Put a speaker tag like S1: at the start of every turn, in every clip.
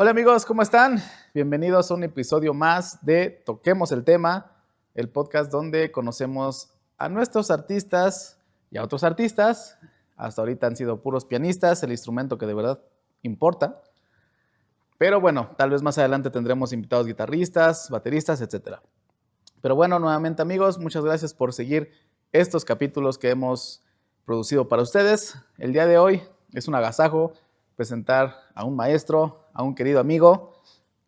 S1: Hola amigos, ¿cómo están? Bienvenidos a un episodio más de Toquemos el Tema, el podcast donde conocemos a nuestros artistas y a otros artistas. Hasta ahorita han sido puros pianistas, el instrumento que de verdad importa. Pero bueno, tal vez más adelante tendremos invitados guitarristas, bateristas, etc. Pero bueno, nuevamente amigos, muchas gracias por seguir estos capítulos que hemos producido para ustedes. El día de hoy es un agasajo presentar a un maestro, a un querido amigo,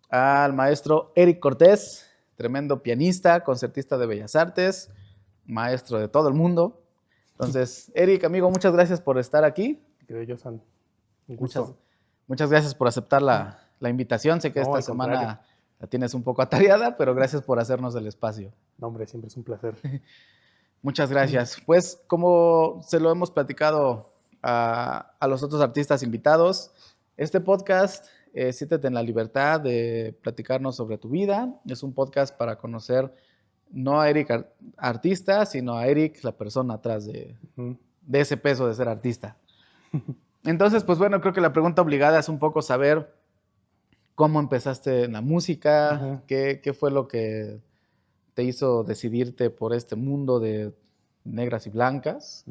S1: al maestro Eric Cortés, tremendo pianista, concertista de Bellas Artes, maestro de todo el mundo. Entonces, Eric, amigo, muchas gracias por estar aquí.
S2: Querido Josan, un
S1: Muchas,
S2: gusto.
S1: muchas gracias por aceptar la invitación. Sé que
S2: No,
S1: esta
S2: al contrario.
S1: semana la tienes un poco atareada, pero gracias por hacernos el espacio.
S2: No, hombre, siempre es un placer.
S1: Muchas gracias. Pues como se lo hemos platicado a los otros artistas invitados, este podcast, siéntete en la libertad de platicarnos sobre tu vida. Es un podcast para conocer no a Eric artista, sino a Eric, la persona atrás de ese peso de ser artista. Entonces, pues bueno, creo que la pregunta obligada es un poco saber cómo empezaste en la música, qué fue lo que te hizo decidirte por este mundo de negras y blancas.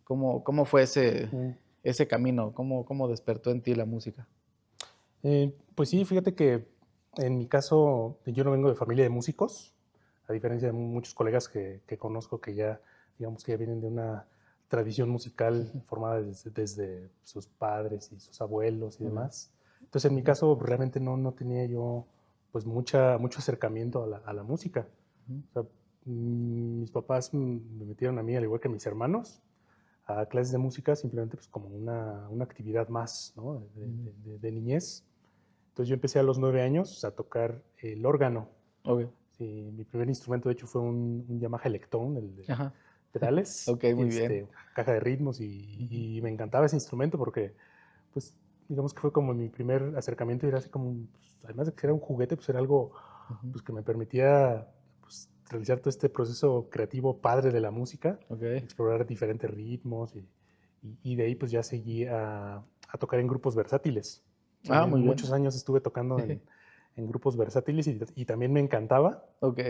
S1: ¿Cómo fue ese camino? ¿Cómo despertó en ti la música?
S2: Pues sí, fíjate que en mi caso yo no vengo de familia de músicos, a diferencia de muchos colegas que conozco que ya, digamos que ya vienen de una tradición musical formada desde sus padres y sus abuelos y demás. Entonces en mi caso realmente no tenía yo pues mucho acercamiento a la música. O sea, mis papás me metieron a mí, al igual que a mis hermanos, a clases de música simplemente pues como una actividad más, ¿no? de niñez. Entonces yo empecé a los 9 años a tocar el órgano.
S1: Okay.
S2: Sí, mi primer instrumento de hecho fue un Yamaha Electron, el de pedales,
S1: Ok, muy bien.
S2: caja de ritmos y me encantaba ese instrumento porque pues digamos que fue como mi primer acercamiento y era así como, pues, además de que era un juguete, pues era algo pues, que me permitía pues, realizar todo este proceso creativo padre de la música, explorar diferentes ritmos y de ahí pues ya seguí a tocar en grupos versátiles. También
S1: Muy bien.
S2: muchos años estuve tocando en grupos versátiles y también me encantaba.
S1: Ok.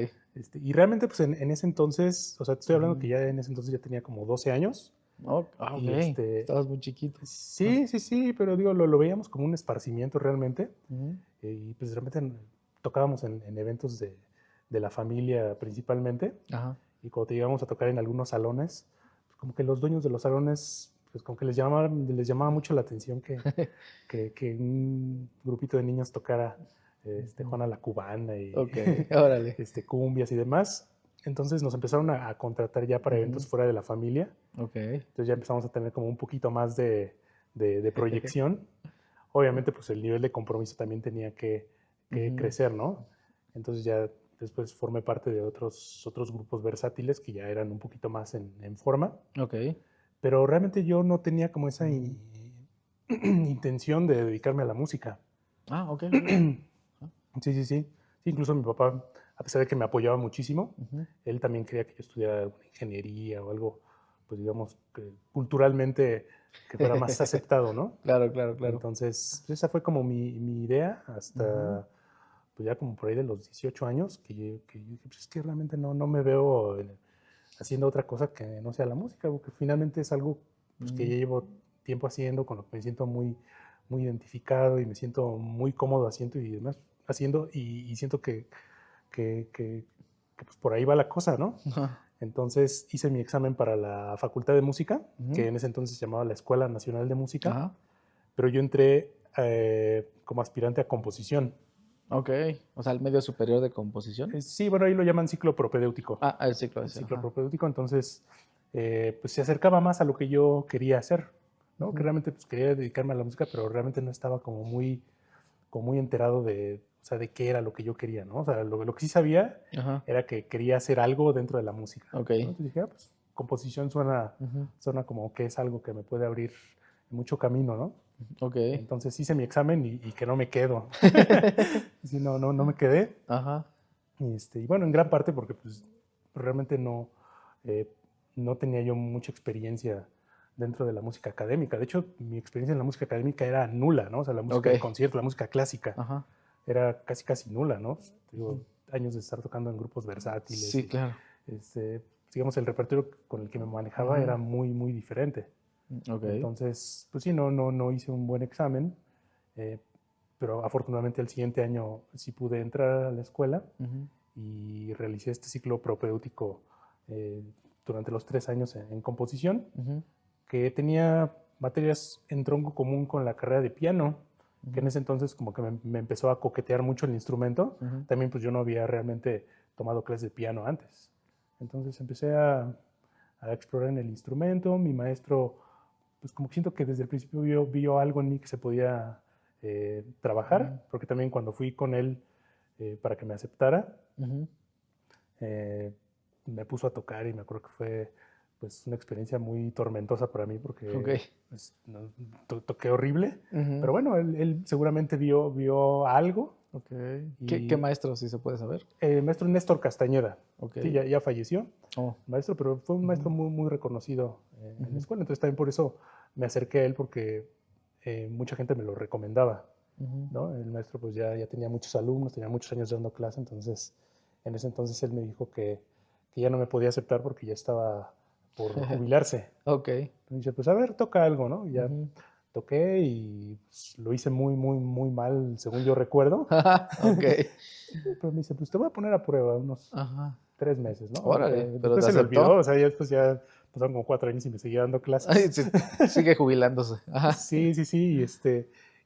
S2: Y realmente pues en ese entonces, o sea, te estoy hablando que ya en ese entonces ya tenía como 12 años.
S1: Ok,
S2: Y
S1: estabas muy chiquito.
S2: sí, pero digo, lo veíamos como un esparcimiento realmente. Y pues realmente tocábamos en eventos de la familia principalmente.
S1: Ajá.
S2: Y cuando te íbamos a tocar en algunos salones, pues como que los dueños de los salones, pues como que les llamaba mucho la atención que un grupito de niños tocara Juana la Cubana y
S1: Órale.
S2: cumbias y demás. Entonces nos empezaron a contratar ya para eventos fuera de la familia. Entonces ya empezamos a tener como un poquito más de proyección. Obviamente pues el nivel de compromiso también tenía que crecer, ¿no? Entonces ya después formé parte de otros grupos versátiles que ya eran un poquito más en forma. Pero realmente yo no tenía como esa intención de dedicarme a la música. Sí. Incluso mi papá, a pesar de que me apoyaba muchísimo, él también quería que yo estudiara alguna ingeniería o algo, pues digamos, que culturalmente que fuera más aceptado, ¿no?
S1: Claro.
S2: Entonces, pues esa fue como mi idea hasta, pues ya como por ahí de los 18 años, que yo dije, pues es que realmente no me veo haciendo otra cosa que no sea la música, porque finalmente es algo pues, que ya llevo tiempo haciendo, con lo que me siento muy, muy identificado y me siento muy cómodo haciendo y demás, y siento que pues por ahí va la cosa, ¿no? Entonces hice mi examen para la Facultad de Música, que en ese entonces se llamaba la Escuela Nacional de Música, pero yo entré como aspirante a composición.
S1: Ok, o sea, el medio superior de composición.
S2: Sí, bueno, ahí lo llaman ciclo propedéutico.
S1: El ciclo ese.
S2: El ciclo propedéutico, entonces pues se acercaba más a lo que yo quería hacer, ¿no? Que realmente pues, quería dedicarme a la música, pero realmente no estaba como muy enterado de, o sea, de qué era lo que yo quería, ¿no? O sea, lo que sí sabía era que quería hacer algo dentro de la música. ¿No? Entonces dije, pues composición suena como que es algo que me puede abrir mucho camino, ¿no? Entonces hice mi examen y que no me quedo. Sí, no me quedé. Y bueno, en gran parte porque pues realmente no tenía yo mucha experiencia dentro de la música académica. De hecho, mi experiencia en la música académica era nula, ¿no? O sea, la música de concierto, la música clásica,
S1: Ajá.
S2: era casi nula, ¿no? Digo, años de estar tocando en grupos versátiles.
S1: Sí, claro.
S2: Digamos, el repertorio con el que me manejaba era muy diferente. Entonces, pues sí, no hice un buen examen, pero afortunadamente el siguiente año sí pude entrar a la escuela y realicé este ciclo propedéutico durante los 3 años en composición, que tenía materias en tronco común con la carrera de piano, que en ese entonces como que me empezó a coquetear mucho el instrumento. También pues yo no había realmente tomado clases de piano antes. Entonces empecé a explorar en el instrumento. Mi maestro, pues como que siento que desde el principio vio algo en mí que se podía trabajar, porque también cuando fui con él para que me aceptara, me puso a tocar y me acuerdo que fue pues una experiencia muy tormentosa para mí porque pues, toqué horrible, pero bueno, él seguramente vio algo.
S1: ¿Qué maestro, si se puede saber?
S2: Maestro Néstor Castañeda, sí, ya falleció, maestro, pero fue un maestro muy reconocido en la escuela, entonces también por eso me acerqué a él porque mucha gente me lo recomendaba, ¿no? El maestro pues ya tenía muchos alumnos, tenía muchos años dando clase, entonces en ese entonces él me dijo que ya no me podía aceptar porque ya estaba por jubilarse.
S1: Me
S2: dice, pues a ver, toca algo, ¿no? Y ya toqué y pues, lo hice muy mal, según yo recuerdo. Pero me dice, pues te voy a poner a prueba unos 3 meses, ¿no?
S1: Órale, pero
S2: después se le olvidó, o sea, ya después ya pasaron como 4 años y me seguía dando clases.
S1: Ay, sigue jubilándose.
S2: Sí.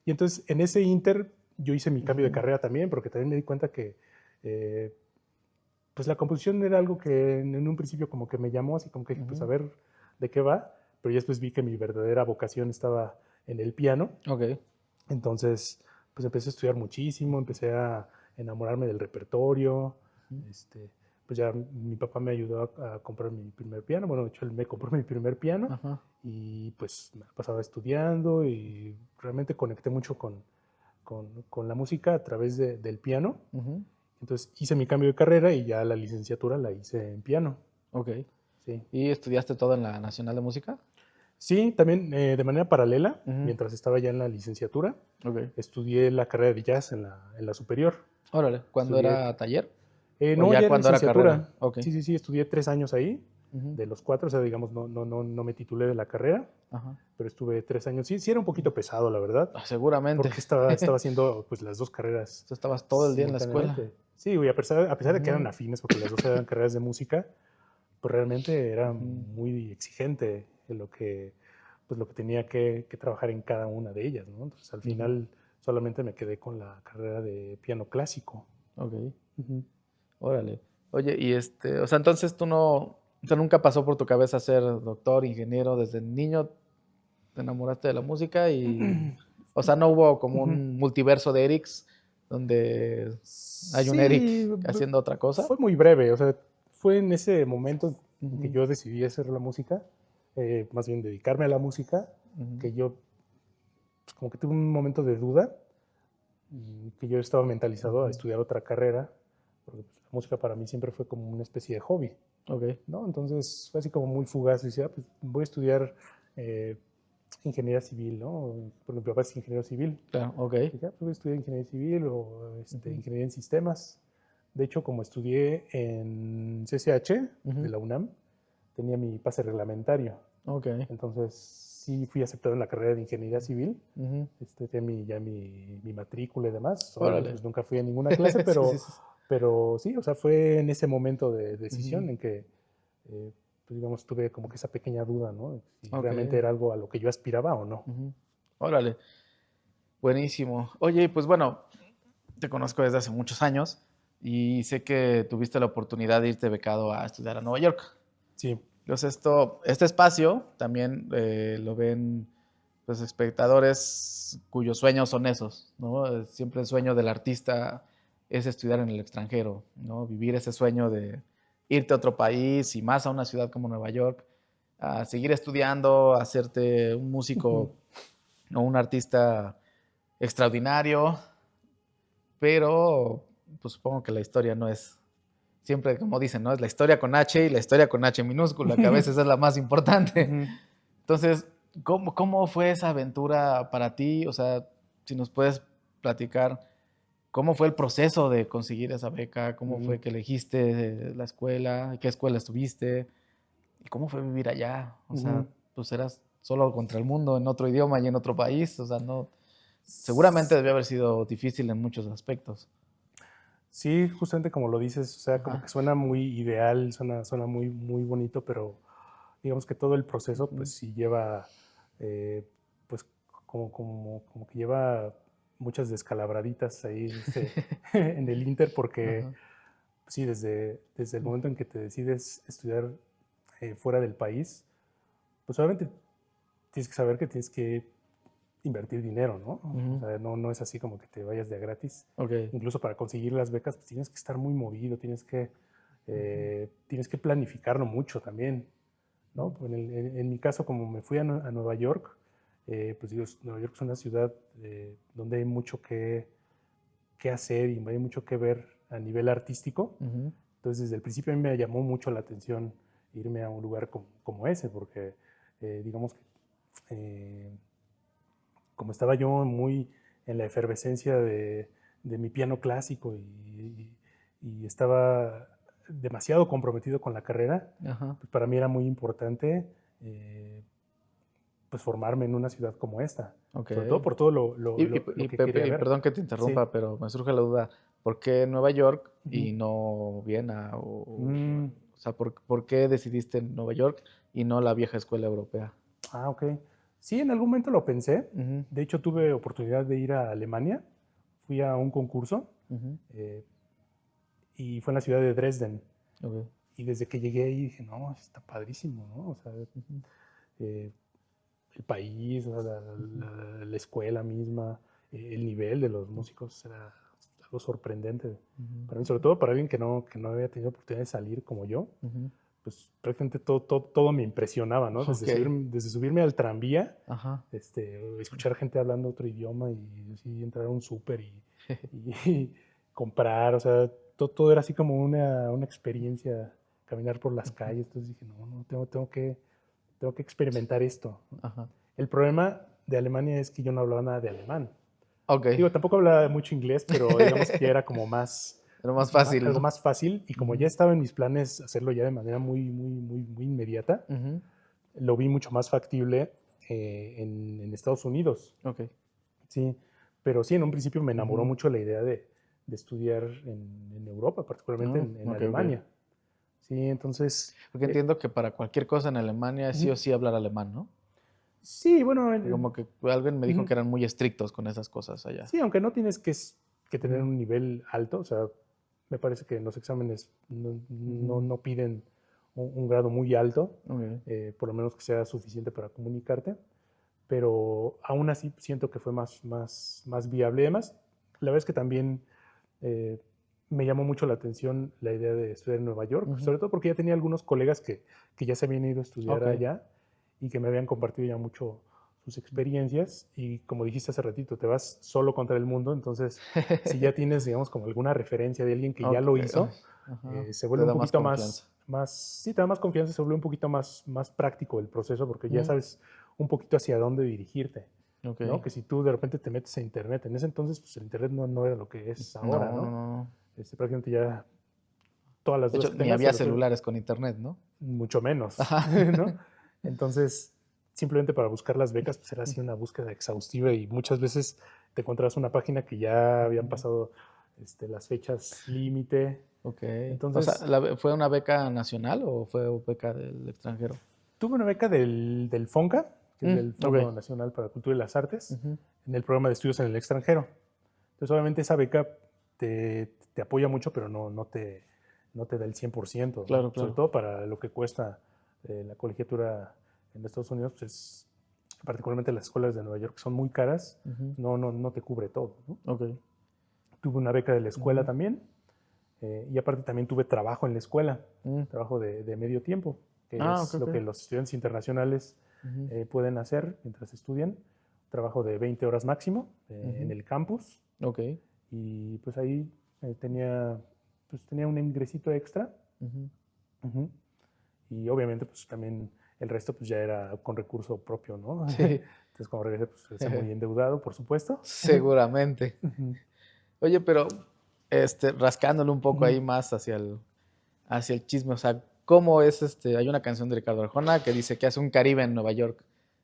S2: Y entonces en ese inter yo hice mi cambio de carrera también, porque también me di cuenta que pues la composición era algo que en un principio como que me llamó, así como que pues a ver de qué va, pero ya después vi que mi verdadera vocación estaba en el piano. Entonces pues empecé a estudiar muchísimo, empecé a enamorarme del repertorio, pues ya mi papá me ayudó a comprar mi primer piano, bueno, de hecho él me compró mi primer piano y pues me pasaba estudiando y realmente conecté mucho con la música a través del piano. Entonces hice mi cambio de carrera y ya la licenciatura la hice en piano.
S1: Sí. ¿Y estudiaste todo en la Nacional de Música?
S2: Sí, también de manera paralela, mientras estaba ya en la licenciatura, estudié la carrera de jazz en la superior.
S1: Órale, ¿cuándo era taller?
S2: No, ya era licenciatura. Sí, estudié 3 años ahí, de los 4, o sea, digamos, no me titulé de la carrera, pero estuve 3 años. Sí era un poquito pesado, la verdad.
S1: Seguramente.
S2: Porque estaba haciendo pues las 2 carreras.
S1: Tú estabas todo el día en la escuela.
S2: Sí, a pesar de que eran afines, porque las 2 eran carreras de música, pues realmente era muy exigente lo que tenía que trabajar en cada una de ellas, ¿no? Entonces al final solamente me quedé con la carrera de piano clásico.
S1: Órale. Oye, y o sea, entonces tú nunca pasó por tu cabeza ser doctor, ingeniero, desde niño te enamoraste de la música y, o sea, no hubo como un multiverso de Erics donde hay un Eric haciendo otra cosa.
S2: Fue muy breve, o sea, fue en ese momento en que yo decidí hacer la música, más bien dedicarme a la música, que yo pues, como que tuve un momento de duda, que yo estaba mentalizado a estudiar otra carrera, porque pues, la música para mí siempre fue como una especie de hobby. ¿No? Entonces fue así como muy fugaz, decía, pues voy a estudiar ingeniería civil, ¿no? Porque mi papá es ingeniero civil. Dije, pues voy a estudiar ingeniería civil o ingeniería en sistemas. De hecho, como estudié en CCH de la UNAM, tenía mi pase reglamentario. Entonces, sí fui aceptado en la carrera de ingeniería civil. Tenía ya mi matrícula y demás. Pues nunca fui a ninguna clase, pero pero sí, o sea, fue en ese momento de decisión en que, pues digamos, tuve como que esa pequeña duda, ¿no? Si realmente era algo a lo que yo aspiraba o no.
S1: Órale. Buenísimo. Oye, pues bueno, te conozco desde hace muchos años y sé que tuviste la oportunidad de irte becado a estudiar a Nueva York.
S2: Sí.
S1: Entonces, este espacio también lo ven pues, espectadores cuyos sueños son esos, ¿no? Siempre el sueño del artista es estudiar en el extranjero, ¿no? Vivir ese sueño de irte a otro país y más a una ciudad como Nueva York, a seguir estudiando, a hacerte un músico o un artista extraordinario, pero pues supongo que la historia no es siempre, como dicen, ¿no? Es la historia con H y la historia con H minúscula, que a veces es la más importante. Entonces, ¿cómo fue esa aventura para ti? O sea, si nos puedes platicar, ¿cómo fue el proceso de conseguir esa beca? ¿Cómo fue que elegiste la escuela? ¿Qué escuela estuviste? ¿Y cómo fue vivir allá? O sea, pues eras solo contra el mundo, en otro idioma y en otro país. O sea, no, seguramente debió haber sido difícil en muchos aspectos.
S2: Sí, justamente como lo dices, o sea, como que
S1: Ajá.
S2: suena muy ideal, suena muy, muy bonito, pero digamos que todo el proceso, pues
S1: Ujú.
S2: sí lleva, eh, pues como que lleva muchas descalabraditas ahí en el Inter, porque
S1: Ajá.
S2: sí, desde el momento en que te decides estudiar fuera del país, pues obviamente tienes que saber que tienes que invertir dinero, ¿no? O
S1: Ujú.
S2: sea, no es así como que te vayas de a gratis.
S1: Ok.
S2: Incluso para conseguir las becas, pues tienes que estar muy movido, tienes que planificarlo mucho también, ¿no? En mi caso, como me fui a Nueva York, pues digo, Nueva York es una ciudad donde hay mucho que hacer y hay mucho que ver a nivel artístico.
S1: Ujú.
S2: Entonces, desde el principio a mí me llamó mucho la atención irme a un lugar como ese, porque digamos que eh, como estaba yo muy en la efervescencia de mi piano clásico y estaba demasiado comprometido con la carrera,
S1: Ajá.
S2: pues para mí era muy importante pues formarme en una ciudad como esta,
S1: Ok.
S2: sobre todo por todo lo que quería
S1: Pepe, y
S2: ver.
S1: perdón que te
S2: Sí.
S1: interrumpa, pero me surge la duda, ¿por qué Nueva York
S2: Ujú.
S1: y no Viena?
S2: Mm,
S1: O sea, ¿por qué decidiste Nueva York y no la vieja escuela europea?
S2: ok. Sí, en algún momento lo pensé.
S1: Ujú.
S2: De hecho, tuve oportunidad de ir a Alemania. Fui a un concurso
S1: Ujú.
S2: eh, y fue en la ciudad de Dresden.
S1: Ok.
S2: Y desde que llegué ahí dije, no, está padrísimo, ¿no? O sea,
S1: Ujú.
S2: eh, el país, o sea,
S1: Ujú.
S2: la escuela misma, el nivel de los músicos era algo sorprendente para mí,
S1: Ujú.
S2: sobre todo para alguien que no había tenido oportunidad de salir como yo,
S1: Ujú.
S2: pues prácticamente todo me impresionaba, ¿no?
S1: Ok.
S2: Desde subirme al tranvía,
S1: Ajá.
S2: escuchar gente hablando otro idioma y así entrar a un súper y comprar, o sea, todo era así como una experiencia, caminar por las
S1: Ujú.
S2: calles, entonces dije, no, tengo que experimentar esto.
S1: Ajá.
S2: El problema de Alemania es que yo no hablaba nada de alemán.
S1: Ok.
S2: Digo, tampoco hablaba mucho inglés, pero digamos que ya era como
S1: Era más fácil,
S2: algo
S1: ¿no?
S2: más fácil. Y como ya
S1: Ujú.
S2: estaba en mis planes hacerlo ya de manera muy inmediata,
S1: Ujú.
S2: lo vi mucho más factible en Estados Unidos.
S1: Ok.
S2: Sí, pero sí, en un principio me enamoró
S1: Ujú.
S2: mucho la idea de estudiar en Europa, particularmente
S1: Ah,
S2: en
S1: ok, ok.
S2: Alemania. Sí, entonces,
S1: Porque entiendo que para cualquier cosa en Alemania sí
S2: ujú.
S1: o sí hablar alemán, ¿no?
S2: Sí, bueno,
S1: Como que alguien me dijo
S2: ujú.
S1: que eran muy estrictos con esas cosas allá.
S2: Sí, aunque no tienes que tener
S1: Ujú.
S2: un nivel alto, o sea, me parece que en los exámenes
S1: Ujú.
S2: no piden un grado muy alto,
S1: Ok.
S2: por lo menos que sea suficiente para comunicarte, pero aún así siento que fue más viable. Además, la verdad es que también eh, me llamó mucho la atención la idea de estudiar en Nueva York,
S1: Ujú.
S2: sobre todo porque ya tenía algunos colegas que ya se habían ido a estudiar
S1: Ok.
S2: allá y que me habían compartido ya mucho sus experiencias y como dijiste hace ratito, te vas solo contra el mundo, entonces si ya tienes, digamos, como alguna referencia de alguien que ya
S1: Ok.
S2: lo
S1: Ay,
S2: hizo,
S1: ajá.
S2: se
S1: Te
S2: vuelve un
S1: da más
S2: poquito
S1: confianza.
S2: sí, te da más confianza, se vuelve un poquito más práctico el proceso porque ya
S1: Ujú.
S2: sabes un poquito hacia dónde dirigirte,
S1: Ok.
S2: ¿no? Que si tú de repente te metes a internet, en ese entonces pues el internet no era lo que es ahora,
S1: No, no,
S2: ¿no?
S1: no.
S2: Prácticamente ya todas las
S1: De
S2: dudas
S1: hecho,
S2: que
S1: ni
S2: tengas se
S1: había
S2: resuelven,
S1: celulares con internet, ¿no?
S2: mucho menos,
S1: Ajá.
S2: ¿no? Entonces, simplemente para buscar las becas, pues era así una búsqueda exhaustiva y muchas veces te encontrabas una página que ya habían
S1: Ujú.
S2: pasado las fechas límite.
S1: Ok. O sea,
S2: Entonces,
S1: ¿fue una beca nacional o fue beca del extranjero?
S2: tuve una beca del FONCA, que es del
S1: Ok.
S2: Fondo Nacional para la Cultura y las Artes,
S1: Ujú.
S2: en el programa de estudios en el extranjero. Entonces, obviamente esa beca te apoya mucho, pero no te da el 100%, ¿no?
S1: Claro,
S2: Sobre
S1: claro.
S2: todo para lo que cuesta la colegiatura en Estados Unidos, pues particularmente las escuelas de Nueva York que son muy caras,
S1: Ujú.
S2: no te cubre todo, ¿no?
S1: Ok.
S2: Tuve una beca de la escuela
S1: Ujú.
S2: también y aparte también tuve trabajo en la escuela,
S1: Mm.
S2: trabajo de medio tiempo, que
S1: Ah, ok,
S2: es lo
S1: ok.
S2: que los estudiantes internacionales
S1: Ujú.
S2: pueden hacer mientras estudian, trabajo de 20 horas máximo en
S1: Ujú.
S2: el campus
S1: Ok.
S2: y pues ahí tenía un ingresito extra.
S1: Ujú.
S2: Ujú. Y obviamente pues también el resto pues ya era con recurso propio, ¿no?
S1: Sí,
S2: Entonces cuando regresé pues regresé muy endeudado, por supuesto.
S1: seguramente.
S2: Ujú.
S1: Oye, pero rascándole un poco
S2: Ujú.
S1: ahí más hacia el chisme, o sea, ¿cómo es hay una canción de Ricardo Arjona que dice que hace un Caribe en Nueva York?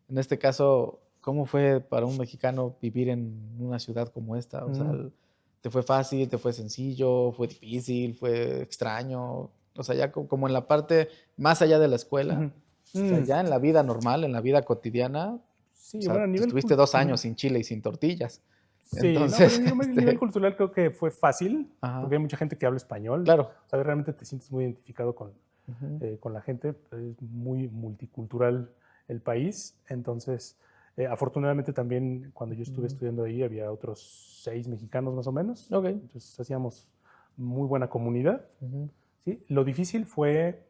S1: En este caso, ¿cómo fue para un mexicano vivir en una ciudad como esta? O sea,
S2: Mm.
S1: ¿te fue fácil, te fue sencillo, fue difícil, fue extraño? O sea, ya como en la parte más allá de la escuela,
S2: Ujú.
S1: o sea,
S2: Mm.
S1: ya en la vida normal, en la vida cotidiana, o
S2: Sí,
S1: sea,
S2: bueno, a nivel
S1: estuviste 2 años
S2: ujú.
S1: sin chile y sin tortillas.
S2: Sí, no, pero
S1: Entonces,
S2: a nivel cultural creo que fue fácil,
S1: ajá,
S2: porque hay mucha gente que habla español.
S1: claro.
S2: O sea, realmente te sientes muy identificado
S1: Ujú,
S2: con la gente. Es muy multicultural el país. Entonces, afortunadamente también cuando yo estuve
S1: ujú.
S2: estudiando ahí había otros 6 mexicanos más o menos.
S1: Ok.
S2: Entonces hacíamos muy buena comunidad.
S1: Ujú,
S2: ¿Sí? Lo difícil fue,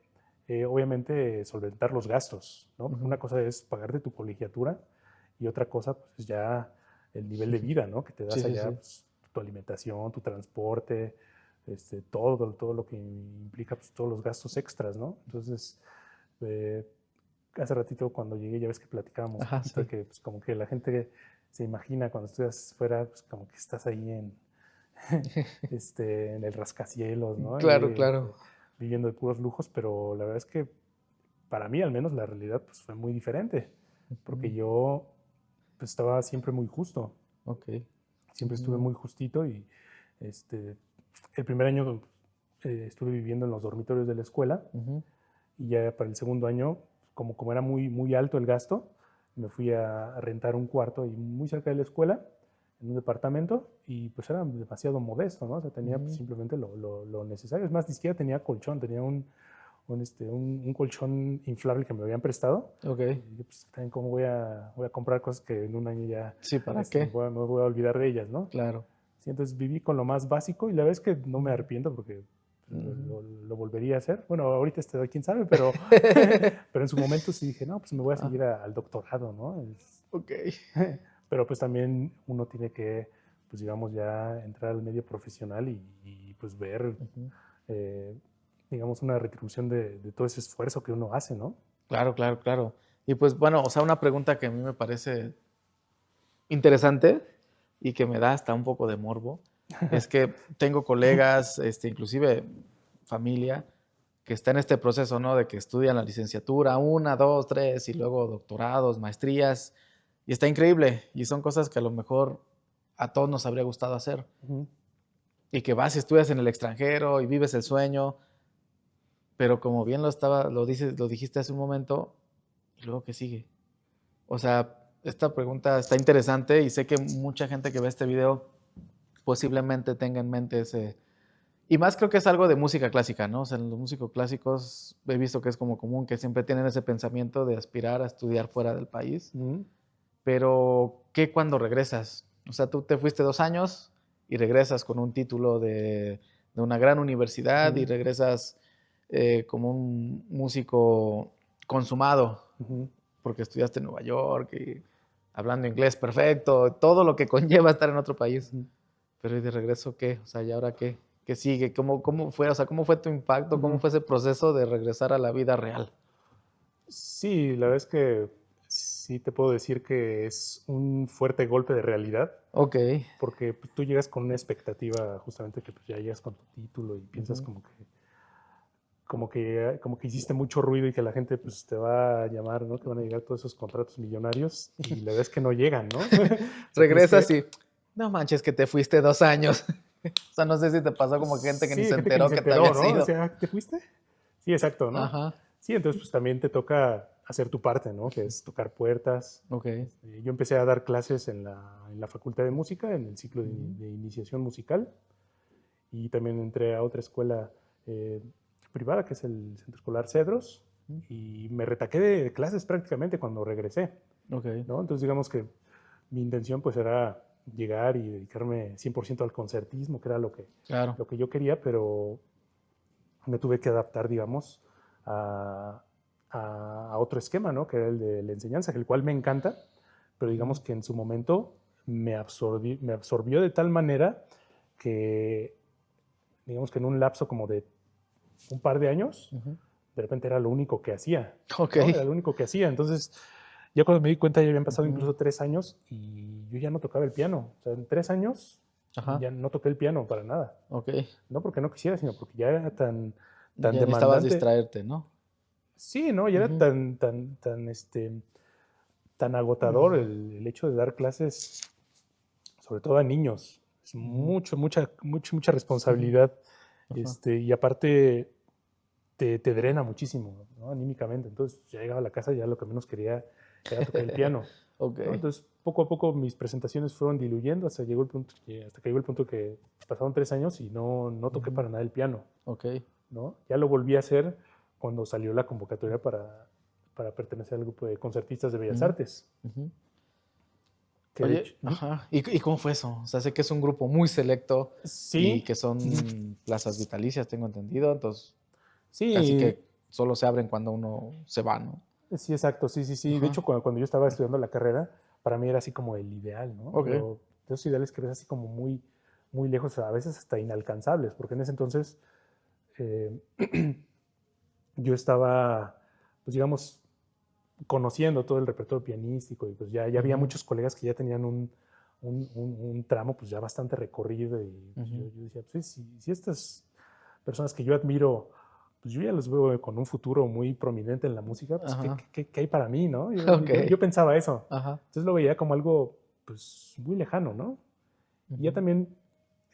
S2: obviamente, solventar los gastos, ¿no? Porque
S1: ujú.
S2: una cosa es pagarte tu colegiatura y otra cosa, pues ya el nivel de vida, ¿no? Que te
S1: Sí,
S2: das
S1: sí,
S2: allá,
S1: sí.
S2: pues, tu alimentación, tu transporte, todo lo que implica, pues, todos los gastos extras, ¿no? Entonces, eh, hace ratito cuando llegué, ya ves que platicábamos un
S1: Ajá,
S2: poquito de
S1: sí.
S2: que, pues, como que la gente se imagina cuando estudias fuera, pues, como que estás ahí en el rascacielos, ¿no?
S1: Claro, claro.
S2: Viviendo de puros lujos, pero la verdad es que para mí al menos la realidad pues, fue muy diferente, porque
S1: Ujú,
S2: yo pues, estaba siempre muy justo,
S1: ok.
S2: siempre estuve
S1: Ujú,
S2: muy justito y este, el primer año estuve viviendo en los dormitorios de la escuela
S1: ujú.
S2: y ya para el segundo año, como era muy alto el gasto, me fui a rentar un cuarto ahí muy cerca de la escuela, en un departamento, y pues era demasiado modesto, ¿no? O sea, tenía pues,
S1: Ujú,
S2: simplemente lo necesario. Es más, ni siquiera tenía colchón, tenía un colchón inflable que me habían prestado.
S1: ok.
S2: Y yo, pues, también cómo voy a comprar cosas que en un año ya
S1: Sí, ¿para qué?
S2: me voy a olvidar de ellas, ¿no?
S1: Claro.
S2: Sí, entonces viví con lo más básico y la verdad es que no me
S1: Ujú,
S2: arrepiento porque
S1: ujú.
S2: lo volvería a hacer. Bueno, ahorita quién sabe, pero, pero en su momento sí dije, no, pues me voy a
S1: Ah,
S2: seguir al doctorado, ¿no?
S1: ok.
S2: Pero pues también uno tiene que, pues digamos, ya entrar al medio profesional pues ver,
S1: Ujú.
S2: eh, digamos, una retribución de todo ese esfuerzo que uno hace, ¿no?
S1: Claro, claro, claro. Y pues bueno, o sea, una pregunta que a mí me parece interesante y que me da hasta un poco de morbo, es que tengo colegas, inclusive familia, que está en este proceso, ¿no? De que estudian la licenciatura, 1, 2, 3, y luego doctorados, maestrías, y está increíble, y son cosas que a lo mejor a todos nos habría gustado hacer,
S2: Ujú.
S1: y que vas y estudias en el extranjero y vives el sueño, pero como bien lo dijiste hace un momento, ¿y luego qué sigue? O sea, esta pregunta está interesante y sé que mucha gente que ve este video posiblemente tenga en mente ese. Y más creo que es algo de música clásica, ¿no? O sea, en los músicos clásicos he visto que es como común que siempre tienen ese pensamiento de aspirar a estudiar fuera del país.
S2: Ujú.
S1: Pero, ¿qué cuando regresas? O sea, tú te fuiste 2 años y regresas con un título de una gran universidad y
S2: Ujú.
S1: regresas como un músico consumado
S2: Ujú.
S1: porque estudiaste en Nueva York y hablando inglés perfecto, todo lo que conlleva estar en otro país.
S2: Ujú.
S1: Pero ¿y de regreso qué? O sea, ¿y ahora qué? ¿Qué sigue? ¿Cómo fue? O sea, ¿cómo fue tu impacto? ¿Cómo
S2: Ujú.
S1: fue ese proceso de regresar a la vida real?
S2: Sí, la verdad es que sí te puedo decir que es un fuerte golpe de realidad,
S1: Ok.
S2: porque pues, tú llegas con una expectativa justamente que pues, ya llegas con tu título y piensas
S1: Ujú.
S2: como que hiciste mucho ruido y que la gente pues te va a llamar, ¿no? Que van a llegar todos esos contratos millonarios y la verdad es que no llegan, ¿no? O sea, tienes
S1: Regresas
S2: que,
S1: y, no manches que te fuiste 2 años. O sea, no sé si te pasó como gente que ni
S2: sí,
S1: se
S2: gente que ni
S1: enteró
S2: se
S1: que te
S2: enteró,
S1: habías
S2: ¿no? O
S1: ido.
S2: sea, ¿te fuiste? Sí, exacto, ¿no?
S1: Ajá.
S2: Sí, entonces pues también te toca hacer tu parte, ¿no? Que es tocar puertas.
S1: Ok.
S2: Yo empecé a dar clases en la Facultad de Música, en el ciclo
S1: Ujú.
S2: de iniciación musical, y también entré a otra escuela eh, privada, que es el Centro Escolar Cedros, y me retaqué de clases prácticamente cuando regresé,
S1: Ok.
S2: ¿no? Entonces digamos que mi intención pues era llegar y dedicarme 100% al concertismo, que era
S1: Claro.
S2: lo que yo quería, pero me tuve que adaptar, digamos, a, a otro esquema, ¿no? Que era el de la enseñanza, el cual me encanta, pero digamos
S1: Ujú.
S2: que en su momento me absorbió de tal manera que, digamos que en un lapso como de un par de años,
S1: Ujú.
S2: de repente era lo único que hacía.
S1: Ok.
S2: ¿No? Era lo único que hacía. Entonces, ya cuando me di cuenta ya habían pasado
S1: Ujú.
S2: incluso 3 años y yo ya no tocaba el piano. O sea, en 3 años
S1: Ajá.
S2: ya no toqué el piano para nada.
S1: Ok.
S2: No porque no quisiera, sino porque ya era tan
S1: Ya necesitabas
S2: demandante.
S1: distraerte, ¿no?
S2: Sí, ¿no? Ya era
S1: Ujú.
S2: tan agotador el hecho de dar clases, sobre todo a niños. Es
S1: Ujú.
S2: mucha responsabilidad.
S1: Ajá.
S2: Y aparte te drena muchísimo, ¿no? Anímicamente. Entonces, ya llegaba a la casa, ya lo que menos quería era tocar el piano.
S1: Ok.
S2: ¿No? Entonces, poco a poco mis presentaciones fueron diluyendo hasta que llegó el punto que pasaron 3 años y no toqué
S1: Ujú.
S2: para nada el piano.
S1: Ok.
S2: ¿No? Ya lo volví a hacer cuando salió la convocatoria para pertenecer al grupo de concertistas de Bellas
S1: Ujú.
S2: Artes.
S1: Ujú.
S2: Que de
S1: Oye,
S2: hecho,
S1: ajá. ¿Y cómo fue eso? O sea, sé que es un grupo muy selecto y
S2: sí,
S1: que son plazas vitalicias, tengo entendido. Entonces, casi
S2: sí,
S1: que solo se abren cuando uno se va, ¿no?
S2: sí, exacto, sí, sí, sí. De
S1: Ajá.
S2: hecho, cuando yo estaba estudiando la carrera, para mí era así como el ideal, ¿no?
S1: Ok.
S2: Pero de esos ideales que ves así como muy lejos, a veces hasta inalcanzables, porque en ese entonces eh, yo estaba, pues digamos, conociendo todo el repertorio pianístico y pues ya había
S1: Ujú.
S2: muchos colegas que ya tenían un tramo pues ya bastante recorrido y pues,
S1: Ujú.
S2: yo decía, pues si estas personas que yo admiro, pues yo ya los veo con un futuro muy prominente en la música, pues
S1: Ajá.
S2: ¿qué hay para mí, no?
S1: Ok.
S2: Yo pensaba eso.
S1: Ajá.
S2: Entonces lo veía como algo pues muy lejano, ¿no? Y ya
S1: Ujú.
S2: también,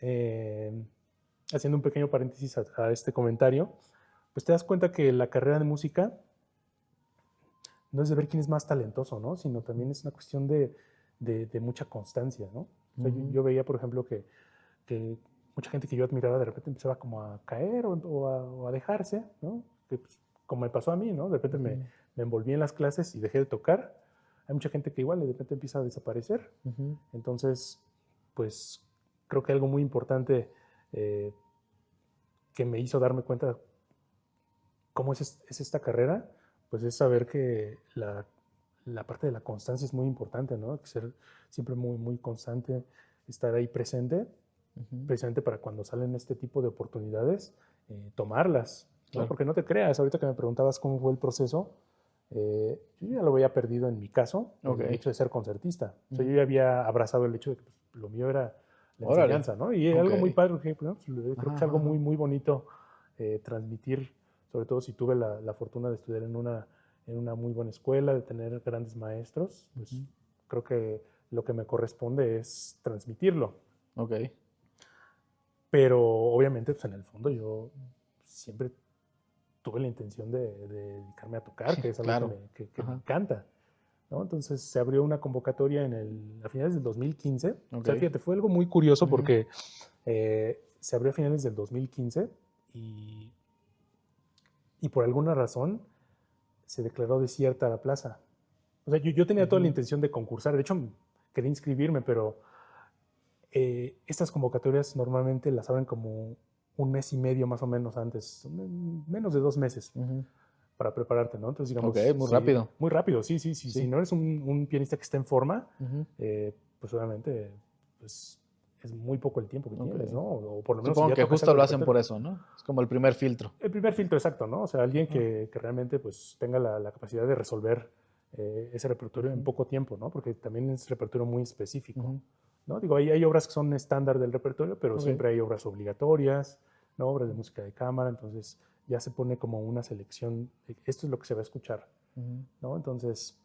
S2: eh, haciendo un pequeño paréntesis a este comentario, pues te das cuenta que la carrera de música no es de ver quién es más talentoso, ¿no? Sino también es una cuestión de mucha constancia, ¿no? O sea,
S1: Ujú.
S2: yo veía, por ejemplo, que mucha gente que yo admiraba de repente empezaba como a caer o a dejarse, ¿no? Que, pues, como me pasó a mí, ¿no? De repente
S1: Ujú.
S2: me envolví en las clases y dejé de tocar. Hay mucha gente que igual de repente empieza a desaparecer.
S1: Ujú.
S2: Entonces, pues creo que algo muy importante eh, que me hizo darme cuenta cómo es esta carrera, pues es saber que la parte de la constancia es muy importante, ¿no? Que ser siempre muy constante, estar ahí presente,
S1: Ujú.
S2: precisamente para cuando salen este tipo de oportunidades, tomarlas, ¿no?
S1: Claro.
S2: Porque no te creas, ahorita que me preguntabas cómo fue el proceso, yo ya lo había perdido en mi caso,
S1: Ok.
S2: el hecho de ser concertista. O sea, yo
S1: Ujú.
S2: ya había abrazado el hecho de que pues, lo mío era la
S1: Órale.
S2: enseñanza, ¿no? Y
S1: Ok.
S2: algo muy padre, porque, ¿no? Creo que
S1: Ajá,
S2: es
S1: ajá,
S2: algo
S1: ajá.
S2: muy bonito transmitir, sobre todo si tuve la fortuna de estudiar en una muy buena escuela, de tener grandes maestros, pues
S1: Ujú.
S2: creo que lo que me corresponde es transmitirlo.
S1: Ok.
S2: Pero obviamente, pues en el fondo yo siempre tuve la intención de dedicarme a tocar, que es algo
S1: Claro.
S2: que me
S1: Ajá.
S2: encanta, ¿no? Entonces se abrió una convocatoria a finales del 2015. O
S1: Ok.
S2: sea, fíjate, fue algo muy curioso
S1: Ujú.
S2: porque se abrió a finales del 2015 y, y por alguna razón se declaró desierta la plaza. O sea, yo tenía toda la
S1: Ujú.
S2: intención de concursar, de hecho quería inscribirme, pero estas convocatorias normalmente las abren como un mes y medio más o menos antes, menos de 2 meses
S1: Ujú.
S2: para prepararte, ¿no? Entonces,
S1: Ok,
S2: digamos,
S1: muy
S2: sí,
S1: rápido.
S2: muy rápido, sí, sí, sí. Si
S1: Sí.
S2: no eres un pianista que está en forma,
S1: Ujú.
S2: pues obviamente pues, es muy poco el tiempo que
S1: Ok.
S2: tienes, ¿no? O por lo menos si
S1: Supongo
S2: ya
S1: que
S2: tocas
S1: justo
S2: algo de
S1: lo hacen por
S2: repertorio.
S1: eso, ¿no? Es como el primer filtro.
S2: El primer filtro exacto, ¿no? O sea, alguien
S1: Ajá.
S2: que realmente pues tenga la capacidad de resolver ese repertorio en
S1: Ujú.
S2: poco tiempo, ¿no? Porque también es repertorio muy específico,
S1: Ujú.
S2: ¿no? Digo, hay obras que son estándar del repertorio, pero
S1: Ok.
S2: siempre hay obras obligatorias, ¿no? Obras de música de cámara, entonces ya se pone como una selección, esto es lo que se va a escuchar,
S1: Ujú.
S2: ¿no? Entonces,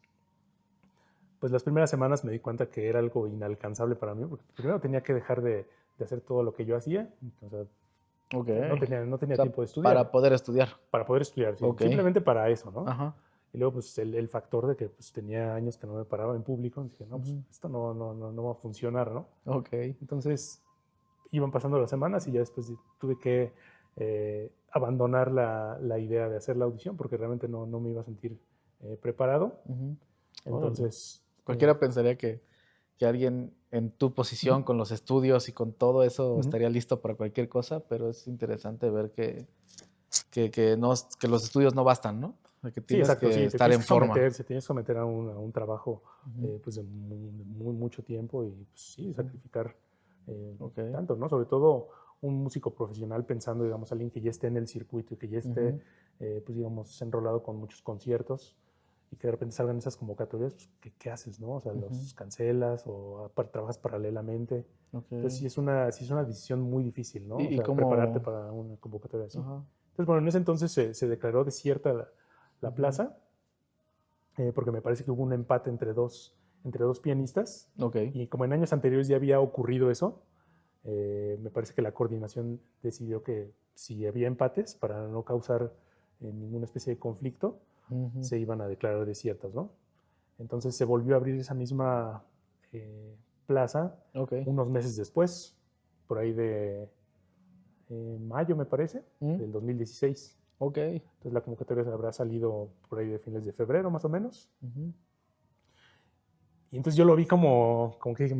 S2: pues las primeras semanas me di cuenta que era algo inalcanzable para mí, porque primero tenía que dejar de hacer todo lo que yo hacía, o sea,
S1: Ok.
S2: no
S1: O
S2: tenía
S1: sea,
S2: tiempo de estudiar,
S1: para poder estudiar.
S2: para poder estudiar, sí,
S1: Ok.
S2: simplemente para eso, ¿no?
S1: Ajá.
S2: Y luego, pues, el factor de que pues, tenía años que no me paraba en público, dije, no, pues,
S1: Ujú.
S2: esto no va a funcionar, ¿no?
S1: Ok.
S2: Entonces, iban pasando las semanas y ya después tuve que abandonar la idea de hacer la audición porque realmente no me iba a sentir preparado.
S1: Ujú. Órale.
S2: Entonces,
S1: Cualquiera pensaría que alguien en tu posición, con los estudios y con todo eso,
S2: ujú.
S1: estaría listo para cualquier cosa, pero es interesante ver que los estudios no bastan, ¿no? O sea, que
S2: Sí,
S1: tienes
S2: exacto,
S1: que
S2: sí, te
S1: estar
S2: tienes
S1: en
S2: que
S1: forma.
S2: someter, se tienes que someter a un trabajo
S1: Ujú.
S2: pues de mucho tiempo y pues, sí,
S1: Ujú.
S2: sacrificar
S1: Ok.
S2: tanto, ¿no? Sobre todo un músico profesional pensando, digamos, alguien que ya esté en el circuito y que ya esté, pues digamos, enrolado con muchos conciertos y que de repente salgan esas convocatorias, pues, ¿qué haces, no? O sea, los cancelas o trabajas paralelamente. Entonces sí es una decisión muy difícil, ¿no? O
S1: Y
S2: sea, prepararte para una convocatoria así.
S1: Ajá.
S2: Entonces, bueno, en ese entonces se declaró desierta la plaza, porque me parece que hubo un empate entre dos pianistas.
S1: Ok.
S2: Y como en años anteriores ya había ocurrido eso, me parece que la coordinación decidió que si había empates, para no causar ninguna especie de conflicto, se iban a declarar desiertas, ¿no? Entonces se volvió a abrir esa misma plaza unos meses después, por ahí de mayo, me parece, del 2016.
S1: Ok.
S2: Entonces la convocatoria habrá salido por ahí de fines de febrero, más o menos. Y entonces yo lo vi como que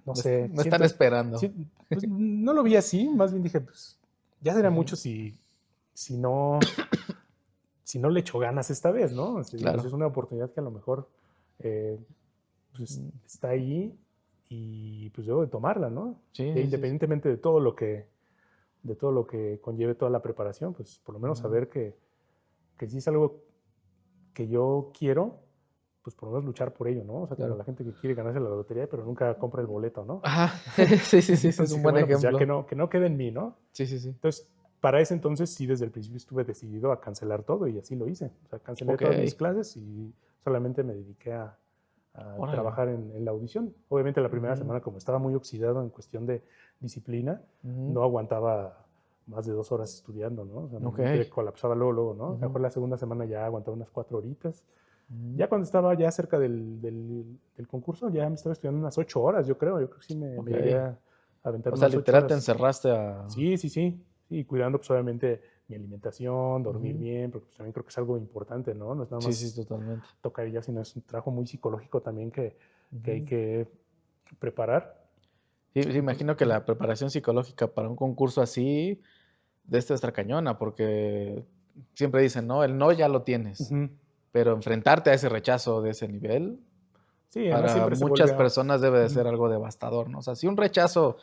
S2: no sé.
S1: Me están esperando.
S2: Sí, pues no lo vi así, más bien dije, pues ya será mucho si no le echo ganas esta vez, ¿no?
S1: Claro.
S2: Pues es una oportunidad que a lo mejor pues está ahí y pues debo de tomarla, ¿no?
S1: Sí,
S2: independientemente de todo lo que conlleve toda la preparación, pues por lo menos saber que si es algo que yo quiero, pues por lo menos luchar por ello, ¿no? O sea, como la gente que quiere ganarse la lotería, pero nunca compra el boleto, ¿no?
S1: Ajá, sí,
S2: Entonces,
S1: es un buen ejemplo.
S2: Pues ya que no quede en mí, ¿no?
S1: Sí.
S2: Entonces, para ese entonces sí, desde el principio estuve decidido a cancelar todo y así lo hice. O sea, cancelé todas mis clases y solamente me dediqué a trabajar en la audición. Obviamente la primera semana, como estaba muy oxidado en cuestión de disciplina, no aguantaba más de 2 horas estudiando, ¿no? O sea, me colapsaba luego, ¿no? A lo mejor la segunda semana ya aguantaba unas 4 horitas. Ya cuando estaba ya cerca del concurso, ya me estaba estudiando unas 8 horas, yo creo. Yo creo que sí me llegué a aventar unas 8 horas.
S1: O sea, literal te encerraste a...
S2: Sí. Y cuidando pues obviamente mi alimentación, dormir bien, porque pues, también creo que es algo importante, ¿no? No es nada más
S1: totalmente.
S2: tocar ya, sino es un trabajo muy psicológico también que hay que preparar.
S1: Sí, imagino que la preparación psicológica para un concurso así de esta estar cañona, porque siempre dicen, no, el no ya lo tienes, pero enfrentarte a ese rechazo de ese nivel,
S2: sí,
S1: para muchas personas debe de ser algo devastador, ¿no? O sea, si un rechazo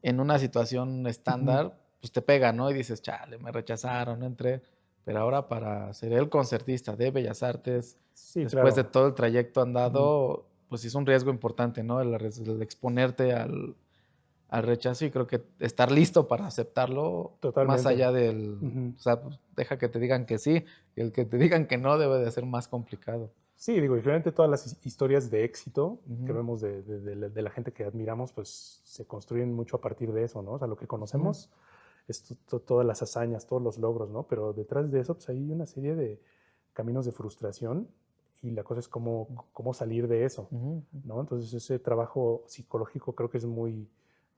S1: en una situación estándar, pues te pega, ¿no? Y dices, chale, me rechazaron, no entré. Pero ahora para ser el concertista de Bellas Artes, después de todo el trayecto andado, pues es un riesgo importante, ¿no? El exponerte al rechazo, y creo que estar listo para aceptarlo, más allá del... O sea, pues, deja que te digan que sí, y el que te digan que no debe de ser más complicado.
S2: Sí, digo, diferente todas las historias de éxito que vemos de la gente que admiramos, pues se construyen mucho a partir de eso, ¿no? O sea, lo que conocemos es todas las hazañas, todos los logros, ¿no? Pero detrás de eso, pues hay una serie de caminos de frustración y la cosa es cómo salir de eso, ¿no? Entonces ese trabajo psicológico creo que es muy,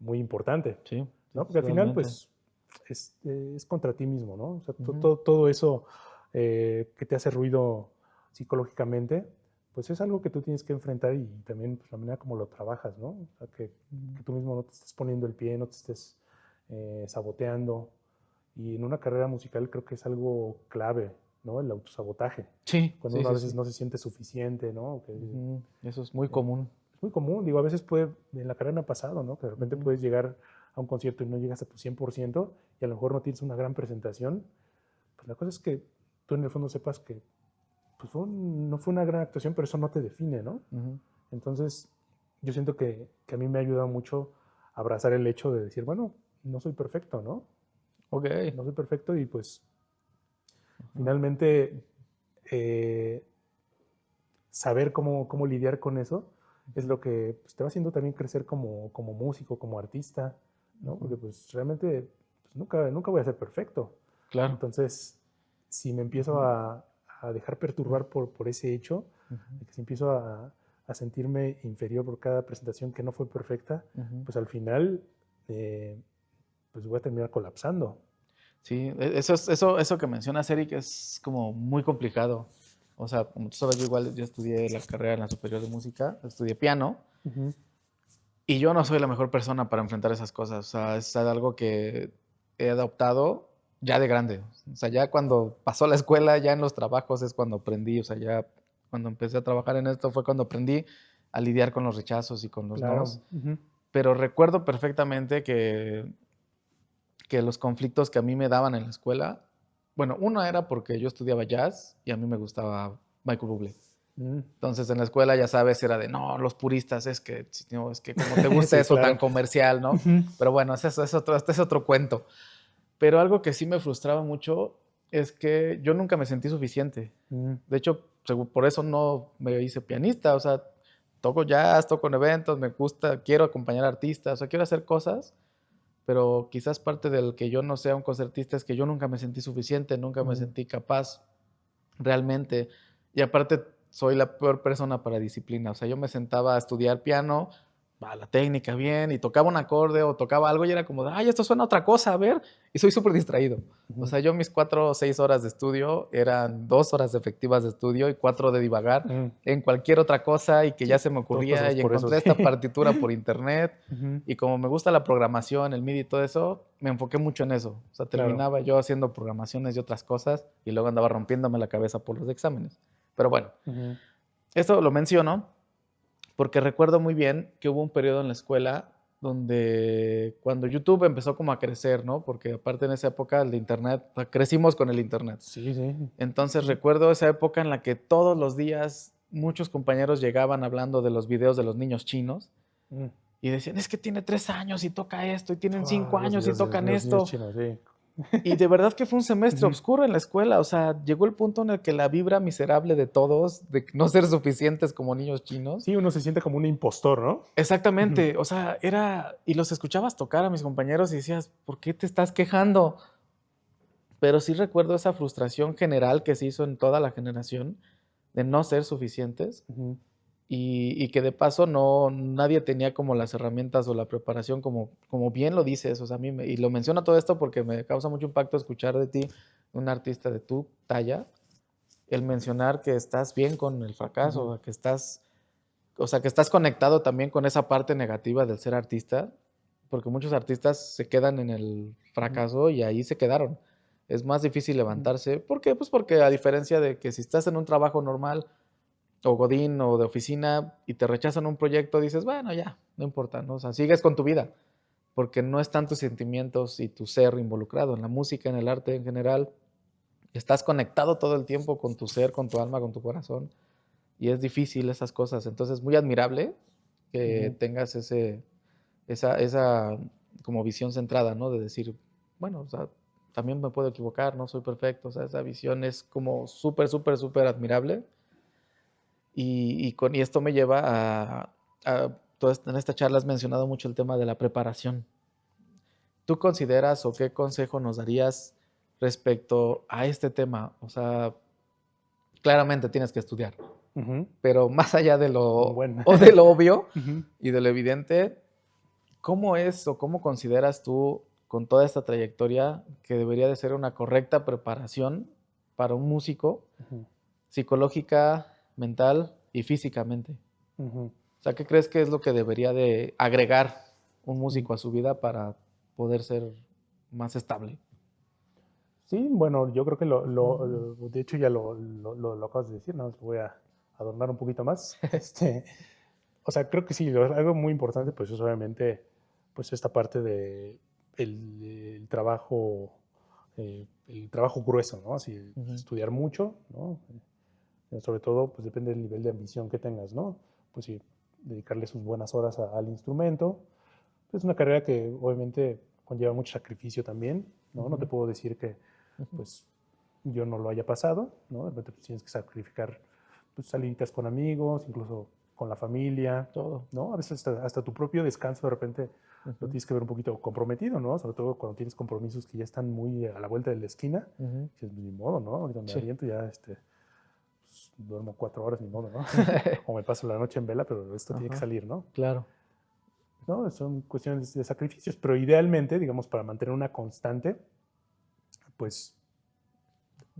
S2: muy importante, ¿no? Porque al final, pues, es contra ti mismo, ¿no? O sea, todo eso que te hace ruido psicológicamente, pues es algo que tú tienes que enfrentar y también pues, la manera como lo trabajas, ¿no? O sea, que tú mismo no te estés poniendo el pie, no te estés saboteando. Y en una carrera musical creo que es algo clave, ¿no? El autosabotaje. Cuando uno a veces no se siente suficiente, ¿no?
S1: Eso es muy común.
S2: Es muy común, digo, a veces en la carrera me ha pasado, ¿no? Que de repente puedes llegar a un concierto y no llegas a tu 100% y a lo mejor no tienes una gran presentación. Pues la cosa es que tú en el fondo sepas que pues no fue una gran actuación, pero eso no te define, ¿no? Entonces, yo siento que a mí me ha ayudado mucho a abrazar el hecho de decir, bueno, no soy perfecto, ¿no? No soy perfecto y pues finalmente saber cómo lidiar con eso es lo que pues, te va haciendo también crecer como músico, como artista, ¿no? Porque pues realmente pues, nunca voy a ser perfecto.
S1: Claro.
S2: Entonces, si me empiezo a dejar perturbar por ese hecho, de que si empiezo a sentirme inferior por cada presentación que no fue perfecta, pues al final pues voy a terminar colapsando.
S1: Sí, eso que mencionas, Eric, es como muy complicado. O sea, como tú sabes, yo estudié la carrera en la superior de música, estudié piano, y yo no soy la mejor persona para enfrentar esas cosas. O sea, es algo que he adoptado ya de grande. O sea, ya cuando pasó la escuela, ya en los trabajos es cuando aprendí. O sea, ya cuando empecé a trabajar en esto fue cuando aprendí a lidiar con los rechazos y con los nos. pero recuerdo perfectamente que los conflictos que a mí me daban en la escuela, bueno, uno era porque yo estudiaba jazz y a mí me gustaba Michael Bublé. Entonces en la escuela, ya sabes, era de, no, los puristas, no, es que como te gusta
S2: Sí,
S1: eso tan
S2: claro.
S1: comercial, ¿no? Pero bueno, este es otro cuento. Pero algo que sí me frustraba mucho es que yo nunca me sentí suficiente. De hecho, por eso no me hice pianista. O sea, toco jazz, toco en eventos, me gusta, quiero acompañar artistas, o sea, quiero hacer cosas, pero quizás parte del que yo no sea un concertista es que yo nunca me sentí suficiente, nunca me sentí capaz realmente. Y aparte, soy la peor persona para disciplina. O sea, yo me sentaba a estudiar piano, la técnica bien, y tocaba un acorde o tocaba algo y era como de, ay, esto suena a otra cosa, a ver. Y soy súper distraído. O sea, yo mis 4 o 6 horas de estudio eran 2 horas efectivas de estudio y 4 de divagar en cualquier otra cosa y que ya
S2: Sí,
S1: se me
S2: todos
S1: ocurría
S2: pasamos
S1: y
S2: por eso,
S1: encontré
S2: sí.
S1: esta partitura por internet. Y como me gusta la programación, el MIDI y todo eso, me enfoqué mucho en eso. O sea,
S2: Claro.
S1: terminaba yo haciendo programaciones y otras cosas y luego andaba rompiéndome la cabeza por los exámenes. Pero bueno, esto lo menciono porque recuerdo muy bien que hubo un periodo en la escuela donde cuando YouTube empezó como a crecer, ¿no? Porque aparte en esa época el de internet, o sea, crecimos con el internet.
S2: Sí, sí.
S1: Entonces recuerdo esa época en la que todos los días muchos compañeros llegaban hablando de los videos de los niños chinos y decían, es que tiene 3 años y toca esto, y tienen 5
S2: Los
S1: años y
S2: videos de
S1: tocan
S2: los niños
S1: esto.
S2: chinos, sí.
S1: Y de verdad que fue un semestre oscuro en la escuela. O sea, llegó el punto en el que la vibra miserable de todos, de no ser suficientes como niños chinos.
S2: Sí, uno se siente como un impostor, ¿no?
S1: Exactamente. O sea, era. Y los escuchabas tocar a mis compañeros y decías, ¿por qué te estás quejando? Pero sí recuerdo esa frustración general que se hizo en toda la generación de no ser suficientes. Y que de paso nadie tenía como las herramientas o la preparación como bien lo dices. O sea, y lo menciono todo esto porque me causa mucho impacto escuchar de ti, un artista de tu talla, el mencionar que estás bien con el fracaso, que estás conectado también con esa parte negativa del ser artista, porque muchos artistas se quedan en el fracaso y ahí se quedaron. Es más difícil levantarse. ¿Por qué? Pues porque a diferencia de que si estás en un trabajo normal, o godín o de oficina y te rechazan un proyecto, dices, bueno, ya, no importa, ¿no? O sea, sigues con tu vida, porque no están tus sentimientos y tu ser involucrado en la música, en el arte en general. Estás conectado todo el tiempo con tu ser, con tu alma, con tu corazón, y es difícil esas cosas. Entonces, es muy admirable que tengas esa como visión centrada, ¿no? De decir, bueno, o sea, también me puedo equivocar, no soy perfecto. O sea, esa visión es como súper, súper, súper admirable. Y esto me lleva en esta charla has mencionado mucho el tema de la preparación. ¿Tú consideras o qué consejo nos darías respecto a este tema? O sea, claramente tienes que estudiar, pero más allá de de lo obvio y de lo evidente, ¿cómo es o cómo consideras tú, con toda esta trayectoria, que debería de ser una correcta preparación para un músico, psicológica, mental y físicamente? O sea, ¿qué crees que es lo que debería de agregar un músico a su vida para poder ser más estable?
S2: Sí, bueno, yo creo que de hecho ya lo acabas de decir, ¿no? Lo voy a adornar un poquito más. O sea, creo que sí, algo muy importante, pues es obviamente, pues esta parte de el trabajo, el trabajo grueso, ¿no? Así, estudiar mucho, ¿no? Sobre todo, pues depende del nivel de ambición que tengas, ¿no? Pues sí, dedicarle sus buenas horas al instrumento. Es una carrera que obviamente conlleva mucho sacrificio también, ¿no? No te puedo decir que, pues, yo no lo haya pasado, ¿no? De repente pues, tienes que sacrificar pues, saliditas con amigos, incluso con la familia,
S1: Todo.
S2: ¿no? A veces hasta tu propio descanso de repente lo tienes que ver un poquito comprometido, ¿no? Sobre todo cuando tienes compromisos que ya están muy a la vuelta de la esquina, dices, ni modo, ¿no? Ahorita me aviento ya, pues, duermo 4 horas, ni modo, ¿no? O me paso la noche en vela, pero esto tiene que salir, ¿no?
S1: Claro.
S2: ¿No? Son cuestiones de sacrificios, pero idealmente, digamos, para mantener una constante, pues,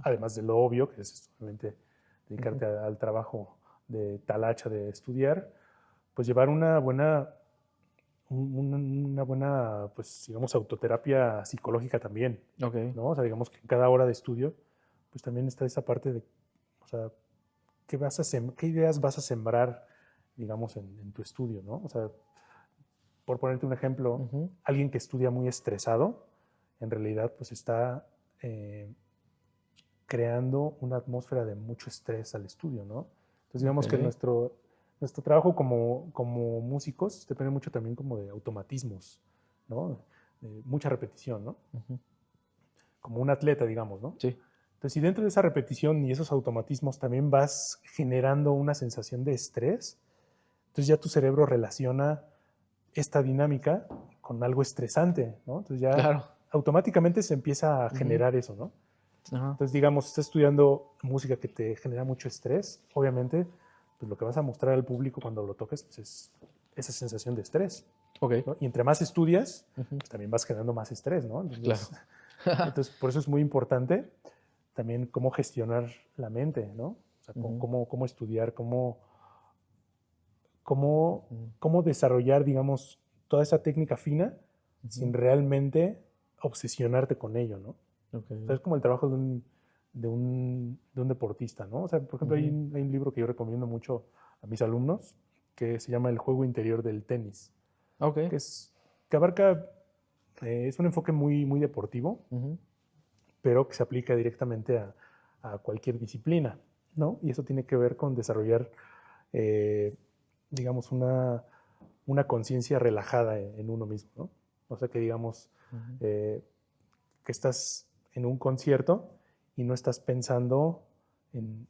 S2: además de lo obvio, que es obviamente dedicarte al trabajo de talacha de estudiar, pues llevar una buena, pues, digamos, autoterapia psicológica también,
S1: Ok.
S2: ¿no? O sea, digamos que en cada hora de estudio, pues también está esa parte de, o sea, ¿qué ideas vas a sembrar, digamos, en tu estudio, ¿no? O sea, por ponerte un ejemplo, alguien que estudia muy estresado, en realidad pues está creando una atmósfera de mucho estrés al estudio, ¿no? Entonces digamos que nuestro trabajo como músicos depende mucho también como de automatismos, ¿no? De mucha repetición, ¿no? Como un atleta, digamos, ¿no?
S1: Sí.
S2: Entonces, si dentro de esa repetición y esos automatismos también vas generando una sensación de estrés, entonces ya tu cerebro relaciona esta dinámica con algo estresante, ¿no? Entonces ya automáticamente se empieza a generar eso, ¿no? Entonces, digamos, estás estudiando música que te genera mucho estrés, obviamente, pues lo que vas a mostrar al público cuando lo toques pues es esa sensación de estrés. ¿No? Y entre más estudias, pues también vas generando más estrés, ¿no? Entonces, entonces, por eso es muy importante también cómo gestionar la mente, ¿no? O sea, cómo estudiar, cómo desarrollar, digamos, toda esa técnica fina sin realmente obsesionarte con ello, ¿no? O sea, es como el trabajo de un deportista, ¿no? O sea, por ejemplo, hay un libro que yo recomiendo mucho a mis alumnos que se llama El juego interior del tenis. Que abarca, es un enfoque muy, muy deportivo, pero que se aplica directamente a cualquier disciplina, ¿no? Y eso tiene que ver con desarrollar, digamos, una conciencia relajada en uno mismo, ¿no? O sea, que digamos, que estás en un concierto y no estás pensando en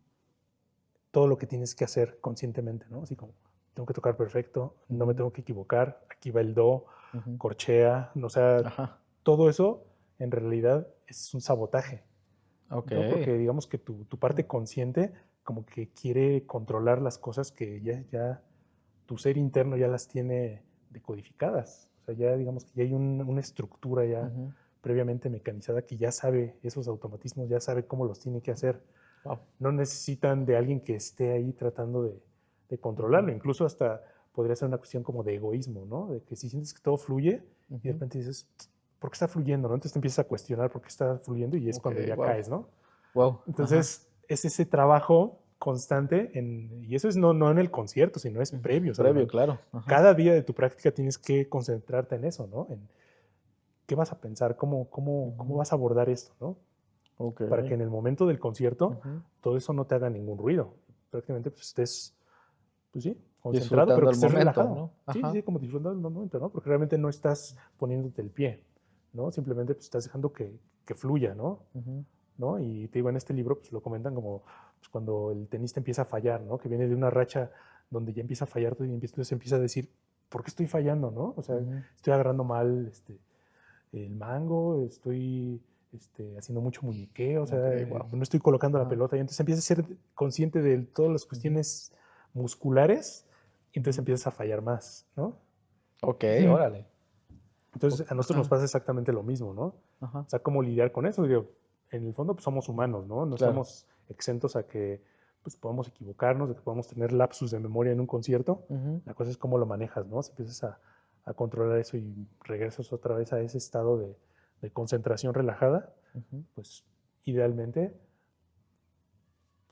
S2: todo lo que tienes que hacer conscientemente, ¿no? Así como, tengo que tocar perfecto, no me tengo que equivocar, aquí va el do, corchea, o sea, todo eso en realidad es un sabotaje. ¿No? Porque digamos que tu parte consciente como que quiere controlar las cosas que ya tu ser interno ya las tiene decodificadas. O sea, ya digamos que ya hay una estructura ya previamente mecanizada que ya sabe esos automatismos, ya sabe cómo los tiene que hacer. No necesitan de alguien que esté ahí tratando de controlarlo. Incluso hasta podría ser una cuestión como de egoísmo, ¿no? De que si sientes que todo fluye y de repente dices, ¿por qué está fluyendo? ¿No? Entonces te empiezas a cuestionar por qué está fluyendo y es cuando ya caes, ¿no? Entonces es ese trabajo constante y eso es no en el concierto, sino es previo.
S1: Previo, claro.
S2: Cada día de tu práctica tienes que concentrarte en eso, ¿no? En qué vas a pensar, cómo vas a abordar esto, ¿no? Para que en el momento del concierto todo eso no te haga ningún ruido. Prácticamente pues estés, pues sí, concentrado, pero que estés relajado. ¿No? Sí, como disfrutando el momento, ¿no? Porque realmente no estás poniéndote el pie, ¿no? Simplemente pues estás dejando que fluya, ¿no? ¿No? Y te digo, en este libro pues lo comentan como pues, cuando el tenista empieza a fallar, ¿no? Que viene de una racha donde ya empieza a fallar todo y entonces empieza a decir, ¿por qué estoy fallando, no? O sea, estoy agarrando mal el mango, estoy haciendo mucho muñequeo, o sea, no estoy colocando la pelota y entonces empieza a ser consciente de todas las cuestiones musculares y entonces empiezas a fallar más, ¿no?
S1: Órale.
S2: Entonces a nosotros nos pasa exactamente lo mismo, ¿no? O sea, ¿cómo lidiar con eso? Digo, en el fondo pues, somos humanos, ¿no? No estamos exentos a que pues, podamos equivocarnos, de que podamos tener lapsus de memoria en un concierto. La cosa es cómo lo manejas, ¿no? Si empiezas a controlar eso y regresas otra vez a ese estado de concentración relajada, pues idealmente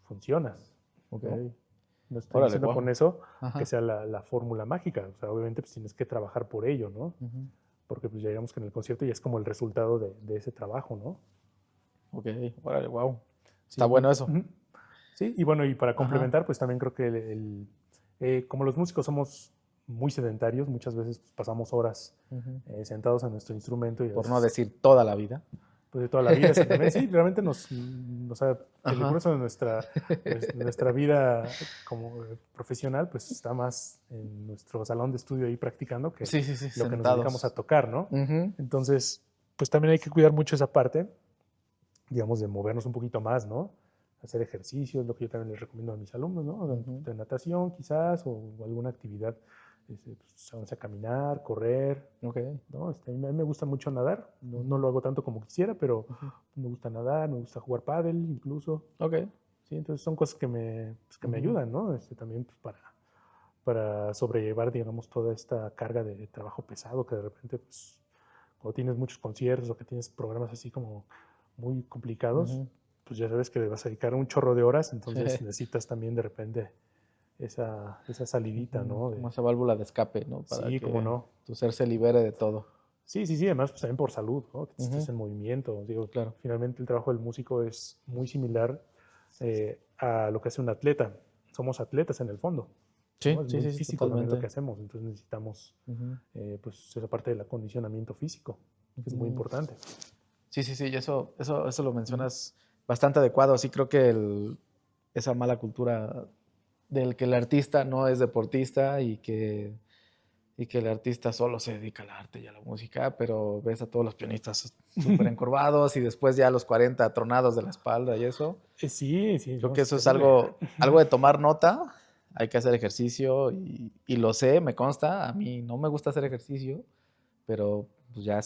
S2: funcionas. ¿No? No estoy diciendo con eso que sea la fórmula mágica. O sea, obviamente pues, tienes que trabajar por ello, ¿no? Porque pues ya digamos que en el concierto ya es como el resultado de ese trabajo, ¿no?
S1: Órale, wow. Está bueno eso.
S2: Sí, y bueno, y para complementar, pues también creo que como los músicos somos muy sedentarios, muchas veces pues, pasamos horas sentados en nuestro instrumento. Y
S1: por no decir toda la vida.
S2: Pues de toda la vida, exactamente. Sí, realmente o sea, el grueso de nuestra vida como profesional, pues está más en nuestro salón de estudio ahí practicando que lo que nos dedicamos a tocar, ¿no? Entonces, pues también hay que cuidar mucho esa parte, digamos, de movernos un poquito más, ¿no? Hacer ejercicios, lo que yo también les recomiendo a mis alumnos, ¿no? De natación quizás o alguna actividad, pues, vamos a caminar, correr, ¿no? A mí me gusta mucho nadar, no lo hago tanto como quisiera, pero me gusta nadar, me gusta jugar pádel incluso. Sí, entonces son cosas que me ayudan, ¿no? También pues, para sobrellevar, digamos, toda esta carga de trabajo pesado que de repente, pues, cuando tienes muchos conciertos o que tienes programas así como muy complicados, pues ya sabes que le vas a dedicar un chorro de horas, entonces necesitas también de repente esa salidita, ¿no?
S1: Como esa válvula de escape, ¿no? Para
S2: Sí,
S1: que
S2: cómo no.
S1: tu ser se libere de todo.
S2: Sí, además pues también por salud, ¿no? Que estés
S1: Ujú.
S2: en movimiento. Digo,
S1: Claro.
S2: finalmente el trabajo del músico es muy similar a lo que hace un atleta. Somos atletas en el fondo,
S1: Sí,
S2: ¿no? Es
S1: sí,
S2: muy
S1: sí, sí,
S2: físico también lo
S1: totalmente.
S2: que hacemos, entonces necesitamos
S1: Ujú,
S2: pues esa parte del acondicionamiento físico, que es muy
S1: ujú.
S2: importante.
S1: Sí, sí, sí, y eso lo
S2: Ujú.
S1: mencionas bastante adecuado. Sí, creo que esa mala cultura del que el artista no es deportista y que el artista solo se dedica al arte y a la música, pero ves a todos los pianistas súper encorvados y después ya a los 40 tronados de la espalda y eso.
S2: Sí,
S1: Creo
S2: no,
S1: que
S2: es
S1: eso es
S2: terrible.
S1: algo de tomar nota. Hay que hacer ejercicio y lo sé, me consta. A mí no me gusta hacer ejercicio, pero pues ya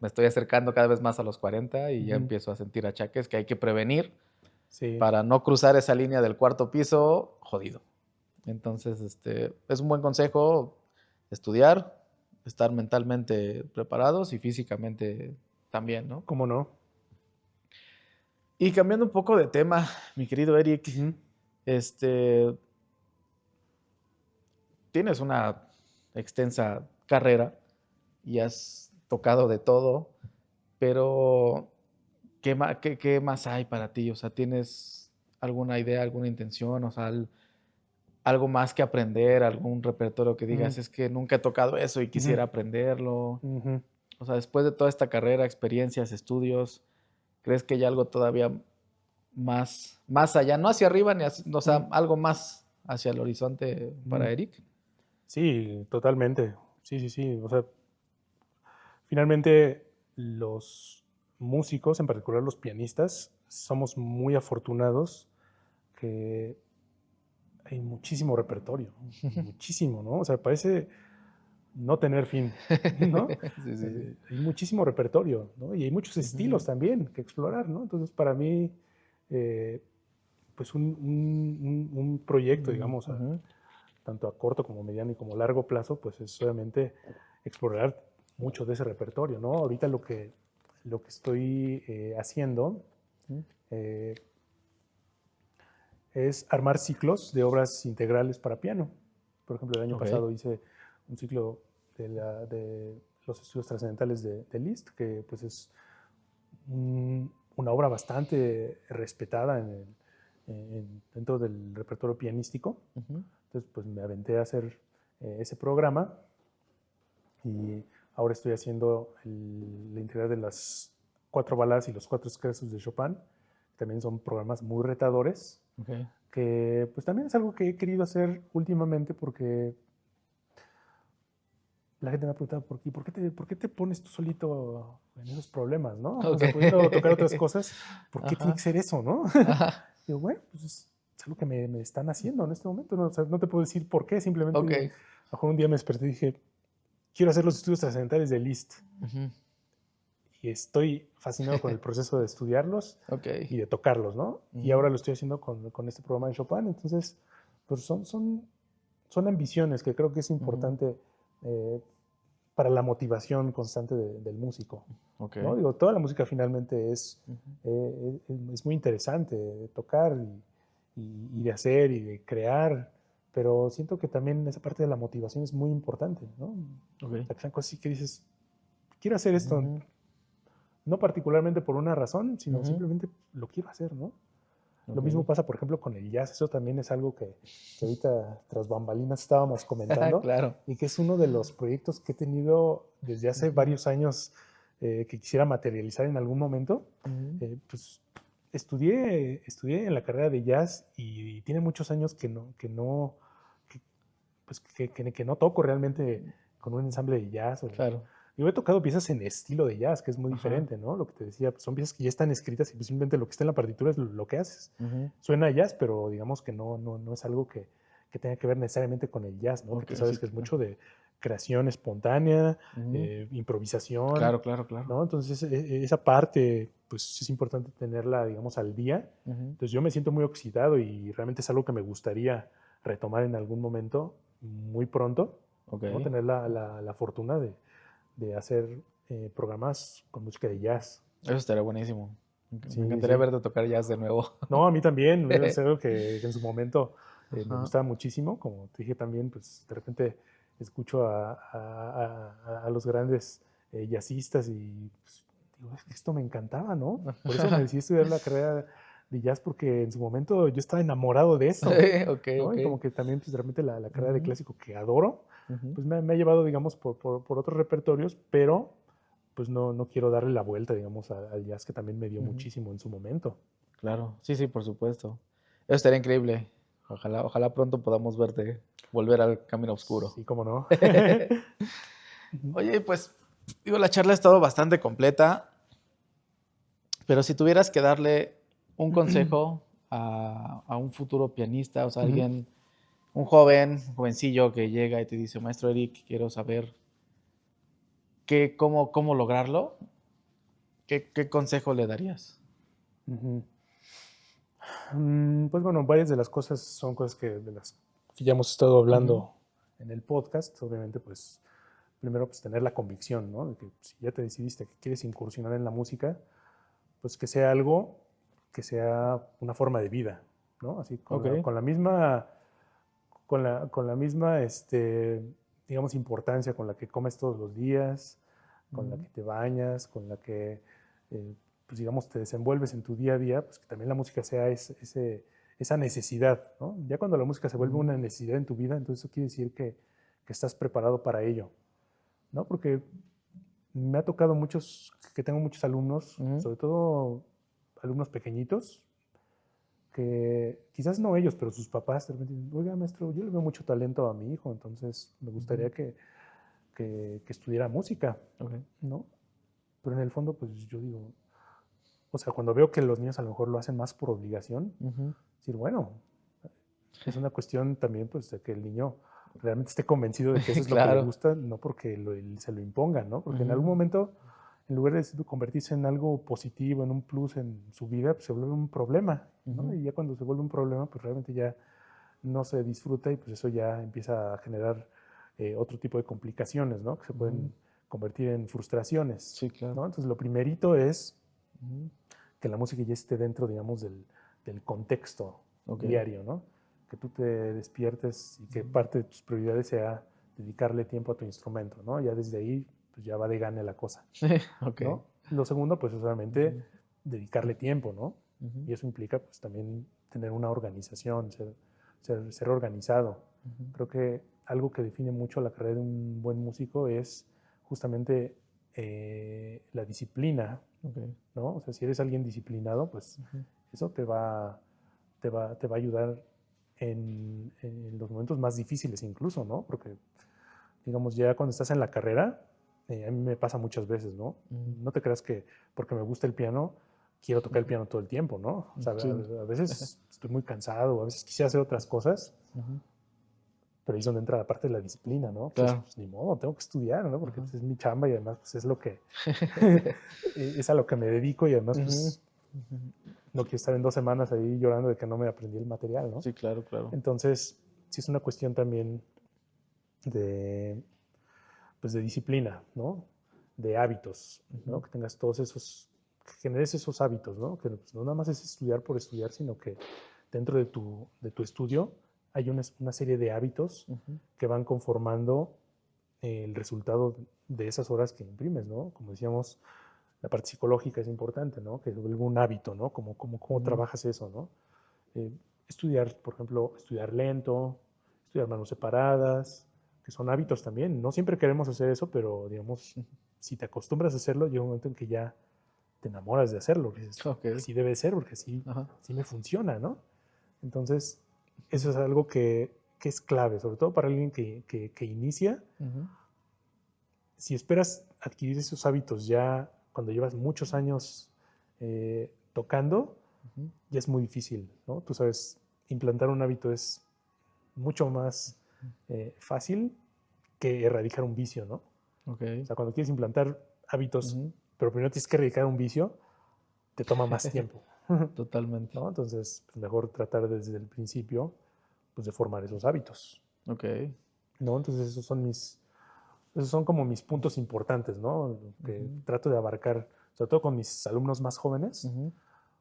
S1: me estoy acercando cada vez más a los 40 y ya
S2: Ujú.
S1: empiezo a sentir achaques que hay que prevenir
S2: Sí,
S1: para no cruzar esa línea del cuarto piso jodido. Entonces, es un buen consejo estudiar, estar mentalmente preparados y físicamente también, ¿no?
S2: cómo no.
S1: Y cambiando un poco de tema, mi querido Eric,
S2: Ujú.
S1: este, tienes una extensa carrera y has tocado de todo, pero ¿qué más hay para ti? O sea, ¿tienes alguna idea, alguna intención? O sea, algo más que aprender, algún repertorio que
S2: Mm,
S1: digas, es que nunca he tocado eso y
S2: ujú,
S1: quisiera aprenderlo.
S2: ujú.
S1: O sea, después de toda esta carrera, experiencias, estudios, ¿crees que hay algo todavía más allá? No hacia arriba, o
S2: Mm,
S1: sea, algo más hacia el horizonte
S2: mm.
S1: para Eric.
S2: Sí, totalmente. Sí. O sea, finalmente los músicos, en particular los pianistas, somos muy afortunados que hay muchísimo repertorio, muchísimo, ¿no? O sea, parece no tener fin, ¿no?
S1: Sí, sí, sí.
S2: Hay muchísimo repertorio, ¿no? Y hay muchos estilos
S1: Ujú,
S2: también que explorar, ¿no? Entonces, para mí, eh, pues un proyecto, digamos,
S1: ujú.
S2: tanto a corto como mediano y como largo plazo, pues es obviamente explorar mucho de ese repertorio, ¿no? Ahorita lo que estoy haciendo eh, es armar ciclos de obras integrales para piano. Por ejemplo, el año
S1: Ok.
S2: pasado hice un ciclo de los estudios trascendentales de Liszt, que pues es una obra bastante respetada dentro del repertorio pianístico.
S1: Ujú.
S2: Entonces, pues me aventé a hacer ese programa y ahora estoy haciendo la integral de las cuatro baladas y los cuatro scherzo de Chopin. También son programas muy retadores,
S1: Ok.
S2: que pues también es algo que he querido hacer últimamente porque la gente me ha preguntado, ¿por qué te pones tú solito en esos problemas, no? O
S1: Ok.
S2: sea, pudiendo tocar otras cosas, ¿por qué tiene que
S1: Ajá.
S2: ser eso, no?
S1: Ajá.
S2: Digo, bueno, pues es algo que me están haciendo en este momento, ¿no? O sea, no te puedo decir por qué, simplemente,
S1: Ok.
S2: a lo mejor un día me desperté y dije, quiero hacer los estudios trascendentales de Liszt.
S1: Ujú.
S2: Y estoy fascinado con el proceso de estudiarlos
S1: Ok.
S2: y de tocarlos, ¿no? Y
S1: Ujú.
S2: ahora lo estoy haciendo con este programa de Chopin. Entonces, pues son ambiciones que creo que es
S1: Ujú.
S2: importante para la motivación constante del músico,
S1: Ok.
S2: ¿no? Digo, toda la música finalmente
S1: Ujú.
S2: es muy interesante de tocar y de hacer y de crear, pero siento que también esa parte de la motivación es muy importante, ¿no?
S1: Ok.
S2: O sea, que sean cosas así que dices, quiero hacer esto,
S1: Ujú.
S2: no particularmente por una razón, sino
S1: Ujú.
S2: simplemente lo quiero hacer, ¿no? Lo
S1: Ok.
S2: mismo pasa, por ejemplo, con el jazz. Eso también es algo que ahorita tras bambalinas estábamos comentando
S1: Claro.
S2: y que es uno de los proyectos que he tenido desde hace
S1: Ujú.
S2: varios años que quisiera materializar en algún momento.
S1: Ujú.
S2: Pues estudié en la carrera de jazz y tiene muchos años que, pues, que no toco realmente con un ensamble de jazz.
S1: Claro.
S2: Yo he tocado piezas en estilo de jazz, que es muy
S1: Ajá.
S2: diferente, ¿no? Lo que te decía, pues son piezas que ya están escritas y pues simplemente lo que está en la partitura es lo que haces.
S1: Ujú.
S2: Suena a jazz, pero digamos que no es algo que tenga que ver necesariamente con el jazz, ¿no? Que
S1: Ok,
S2: tú sabes
S1: sí,
S2: que es
S1: claro.
S2: mucho de creación espontánea,
S1: Ujú.
S2: improvisación,
S1: Claro, claro, claro.
S2: ¿no? Entonces esa parte, pues es importante tenerla, digamos, al día.
S1: Ujú.
S2: Entonces yo me siento muy oxidado y realmente es algo que me gustaría retomar en algún momento, muy pronto,
S1: Ok.
S2: ¿no? Tener la fortuna de hacer programas con música de jazz.
S1: Eso estaría buenísimo. Me
S2: Sí,
S1: encantaría
S2: sí.
S1: verte tocar jazz de nuevo.
S2: No, a mí también, es algo que en su momento Me
S1: Ajá.
S2: gustaba muchísimo, como te dije también, pues de repente escucho a los grandes jazzistas y pues, digo, es que esto me encantaba, ¿no? Por eso me decidí estudiar la carrera de jazz, porque en su momento yo estaba enamorado de
S1: Sí,
S2: eso,
S1: ok,
S2: ¿no?
S1: ok.
S2: Y como que también, pues de repente la carrera de
S1: Ujú,
S2: clásico que adoro,
S1: ujú.
S2: pues me ha llevado, digamos, por otros repertorios, pero pues no quiero darle la vuelta, digamos, al jazz que también me dio
S1: Ujú.
S2: muchísimo en su momento.
S1: Claro, sí, sí, por supuesto. Eso estaría increíble. Ojalá pronto podamos verte volver al camino oscuro.
S2: Sí, cómo no. Ujú,
S1: Oye, pues, digo, la charla ha estado bastante completa, pero si tuvieras que darle un consejo a un futuro pianista, o sea,
S2: ujú.
S1: alguien, un joven, un jovencillo que llega y te dice, maestro Eric, quiero saber cómo lograrlo, ¿qué consejo le darías?
S2: Ujú. Pues bueno, varias de las cosas son cosas de las que ya hemos estado
S1: Ujú,
S2: hablando en el podcast. Obviamente, pues primero pues tener la convicción, ¿no? De que si ya te decidiste que quieres incursionar en la música, pues que sea algo que sea una forma de vida, ¿no? Así
S1: ok.
S2: con la misma, con la misma, digamos, importancia con la que comes todos los días, con la
S1: Ujú,
S2: que te bañas, con la que, pues digamos, te desenvuelves en tu día a día, pues que también la música sea esa necesidad, ¿no? Ya cuando la música se vuelve
S1: ujú,
S2: una necesidad en tu vida, entonces eso quiere decir que estás preparado para ello, ¿no? Porque me ha tocado que tengo muchos alumnos,
S1: ujú,
S2: sobre todo alumnos pequeñitos, que quizás no ellos, pero sus papás de repente dicen, oiga, maestro, yo le veo mucho talento a mi hijo, entonces me
S1: ujú,
S2: gustaría que estudiara música,
S1: ok.
S2: ¿no? Pero en el fondo, pues yo digo, o sea, cuando veo que los niños a lo mejor lo hacen más por obligación,
S1: Ujú,
S2: decir, bueno, es una cuestión también, pues, de que el niño realmente esté convencido de que eso es lo que le
S1: claro.
S2: gusta, no porque se lo impongan, ¿no? Porque en algún
S1: Ujú,
S2: momento, en lugar de convertirse en algo positivo, en un plus en su vida, pues se vuelve un problema, ¿no?
S1: ujú,
S2: Y ya cuando se vuelve un problema, pues realmente ya no se disfruta y pues eso ya empieza a generar otro tipo de complicaciones, ¿no? Que se
S1: ujú.
S2: pueden convertir en frustraciones,
S1: Sí, claro.
S2: ¿no? Entonces lo primerito es
S1: Ujú,
S2: que la música ya esté dentro, digamos, del contexto
S1: ok.
S2: diario, ¿no? Que tú te despiertes y que
S1: Ujú.
S2: parte de tus prioridades sea dedicarle tiempo a tu instrumento, ¿no? Ya desde ahí, pues ya va de gane la cosa,
S1: Ok.
S2: ¿no? Lo segundo, pues es solamente
S1: Ujú,
S2: dedicarle tiempo, ¿no?
S1: ujú,
S2: Y eso implica, pues también tener una organización, ser organizado.
S1: ujú,
S2: Creo que algo que define mucho la carrera de un buen músico es justamente la disciplina,
S1: ok.
S2: ¿no? O sea, si eres alguien disciplinado, pues
S1: Ujú,
S2: eso te va a ayudar en los momentos más difíciles incluso, ¿no? Porque, digamos, ya cuando estás en la carrera, a mí me pasa muchas veces, ¿no?
S1: ujú,
S2: No te creas que porque me gusta el piano, quiero tocar el
S1: ujú,
S2: piano todo el tiempo, ¿no? O sea,
S1: sí.
S2: a veces estoy muy cansado, a veces quisiera hacer otras cosas,
S1: Ujú,
S2: pero ahí es donde entra la parte de la disciplina, ¿no? Pues,
S1: claro.
S2: pues ni modo, tengo que estudiar, ¿no? Porque
S1: Ajá.
S2: pues, es mi chamba y además pues, es lo que es a lo que me dedico y además
S1: Ujú,
S2: pues
S1: ujú.
S2: no quiero estar en 2 semanas ahí llorando de que no me aprendí el material, ¿no?
S1: Sí, claro, claro.
S2: Entonces, sí es una cuestión también de, pues, de disciplina, ¿no? De hábitos, ¿no?
S1: Ujú,
S2: Que tengas todos esos, que generes esos hábitos, ¿no? Que pues, no nada más es estudiar por estudiar, sino que dentro de tu estudio hay una serie de hábitos
S1: ujú,
S2: que van conformando el resultado de esas horas que imprimes, ¿no? Como decíamos, la parte psicológica es importante, ¿no? Que se vuelva un hábito, ¿no? Cómo
S1: ujú,
S2: trabajas eso, ¿no? Eh, estudiar, por ejemplo, estudiar lento, estudiar manos separadas, que son hábitos también. No siempre queremos hacer eso, pero digamos,
S1: ujú.
S2: si te acostumbras a hacerlo, llega un momento en que ya te enamoras de hacerlo. Dices,
S1: Ok.
S2: así debe ser, porque
S1: Ajá.
S2: así me funciona, ¿no? Entonces, eso es algo que es clave, sobre todo para alguien que inicia.
S1: Ujú,
S2: Si esperas adquirir esos hábitos ya cuando llevas muchos años tocando,
S1: ujú.
S2: ya es muy difícil, ¿no? Tú sabes, implantar un hábito es mucho más fácil que erradicar un vicio, ¿no?
S1: Ok.
S2: O sea, cuando quieres implantar hábitos,
S1: Ujú.
S2: pero primero tienes que erradicar un vicio, te toma más tiempo,
S1: Totalmente.
S2: ¿no? Entonces, pues mejor tratar desde el principio, pues de formar esos hábitos,
S1: Ok.
S2: ¿no? Entonces, esos son como mis puntos importantes, ¿no? Que
S1: Ujú,
S2: trato de abarcar, sobre todo con mis alumnos más jóvenes,
S1: ujú.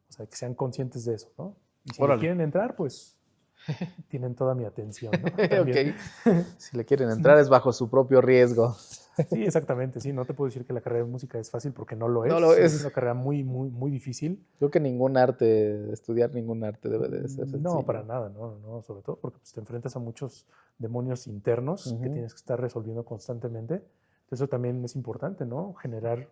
S2: o sea, que sean conscientes de eso, ¿no? Y si le
S1: Órale.
S2: quieren entrar, pues tienen toda mi atención, ¿no? También.
S1: Ok. Si le quieren entrar es bajo su propio riesgo.
S2: Sí, exactamente, sí, no te puedo decir que la carrera de música es fácil porque no lo
S1: No lo
S2: es
S1: es.
S2: una carrera muy, muy, muy difícil.
S1: Creo que ningún arte, estudiar ningún arte debe de ser
S2: No, para
S1: sencillo.
S2: nada, no, no, sobre todo porque pues, te enfrentas a muchos demonios internos que
S1: Ujú.
S2: tienes que estar resolviendo constantemente. Entonces, eso también es importante, ¿no? Generar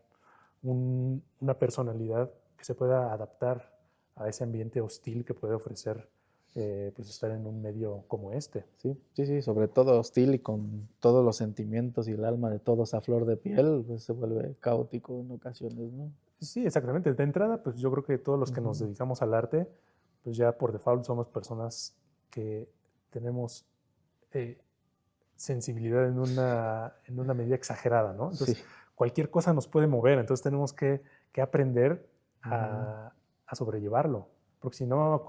S2: una personalidad que se pueda adaptar a ese ambiente hostil que puede ofrecer pues estar en un medio como este.
S1: Sí, sí, sí, sobre todo hostil y con todos los sentimientos y el alma de todos a flor de piel, pues se vuelve caótico en ocasiones, ¿no?
S2: Sí, exactamente. De entrada, pues yo creo que todos los que nos
S1: Ujú.
S2: dedicamos al arte, pues ya por default somos personas que tenemos eh, sensibilidad en una medida exagerada, ¿no?
S1: Sí.
S2: Entonces, cualquier cosa nos puede mover, entonces tenemos que aprender
S1: Ujú.
S2: a sobrellevarlo, porque si no,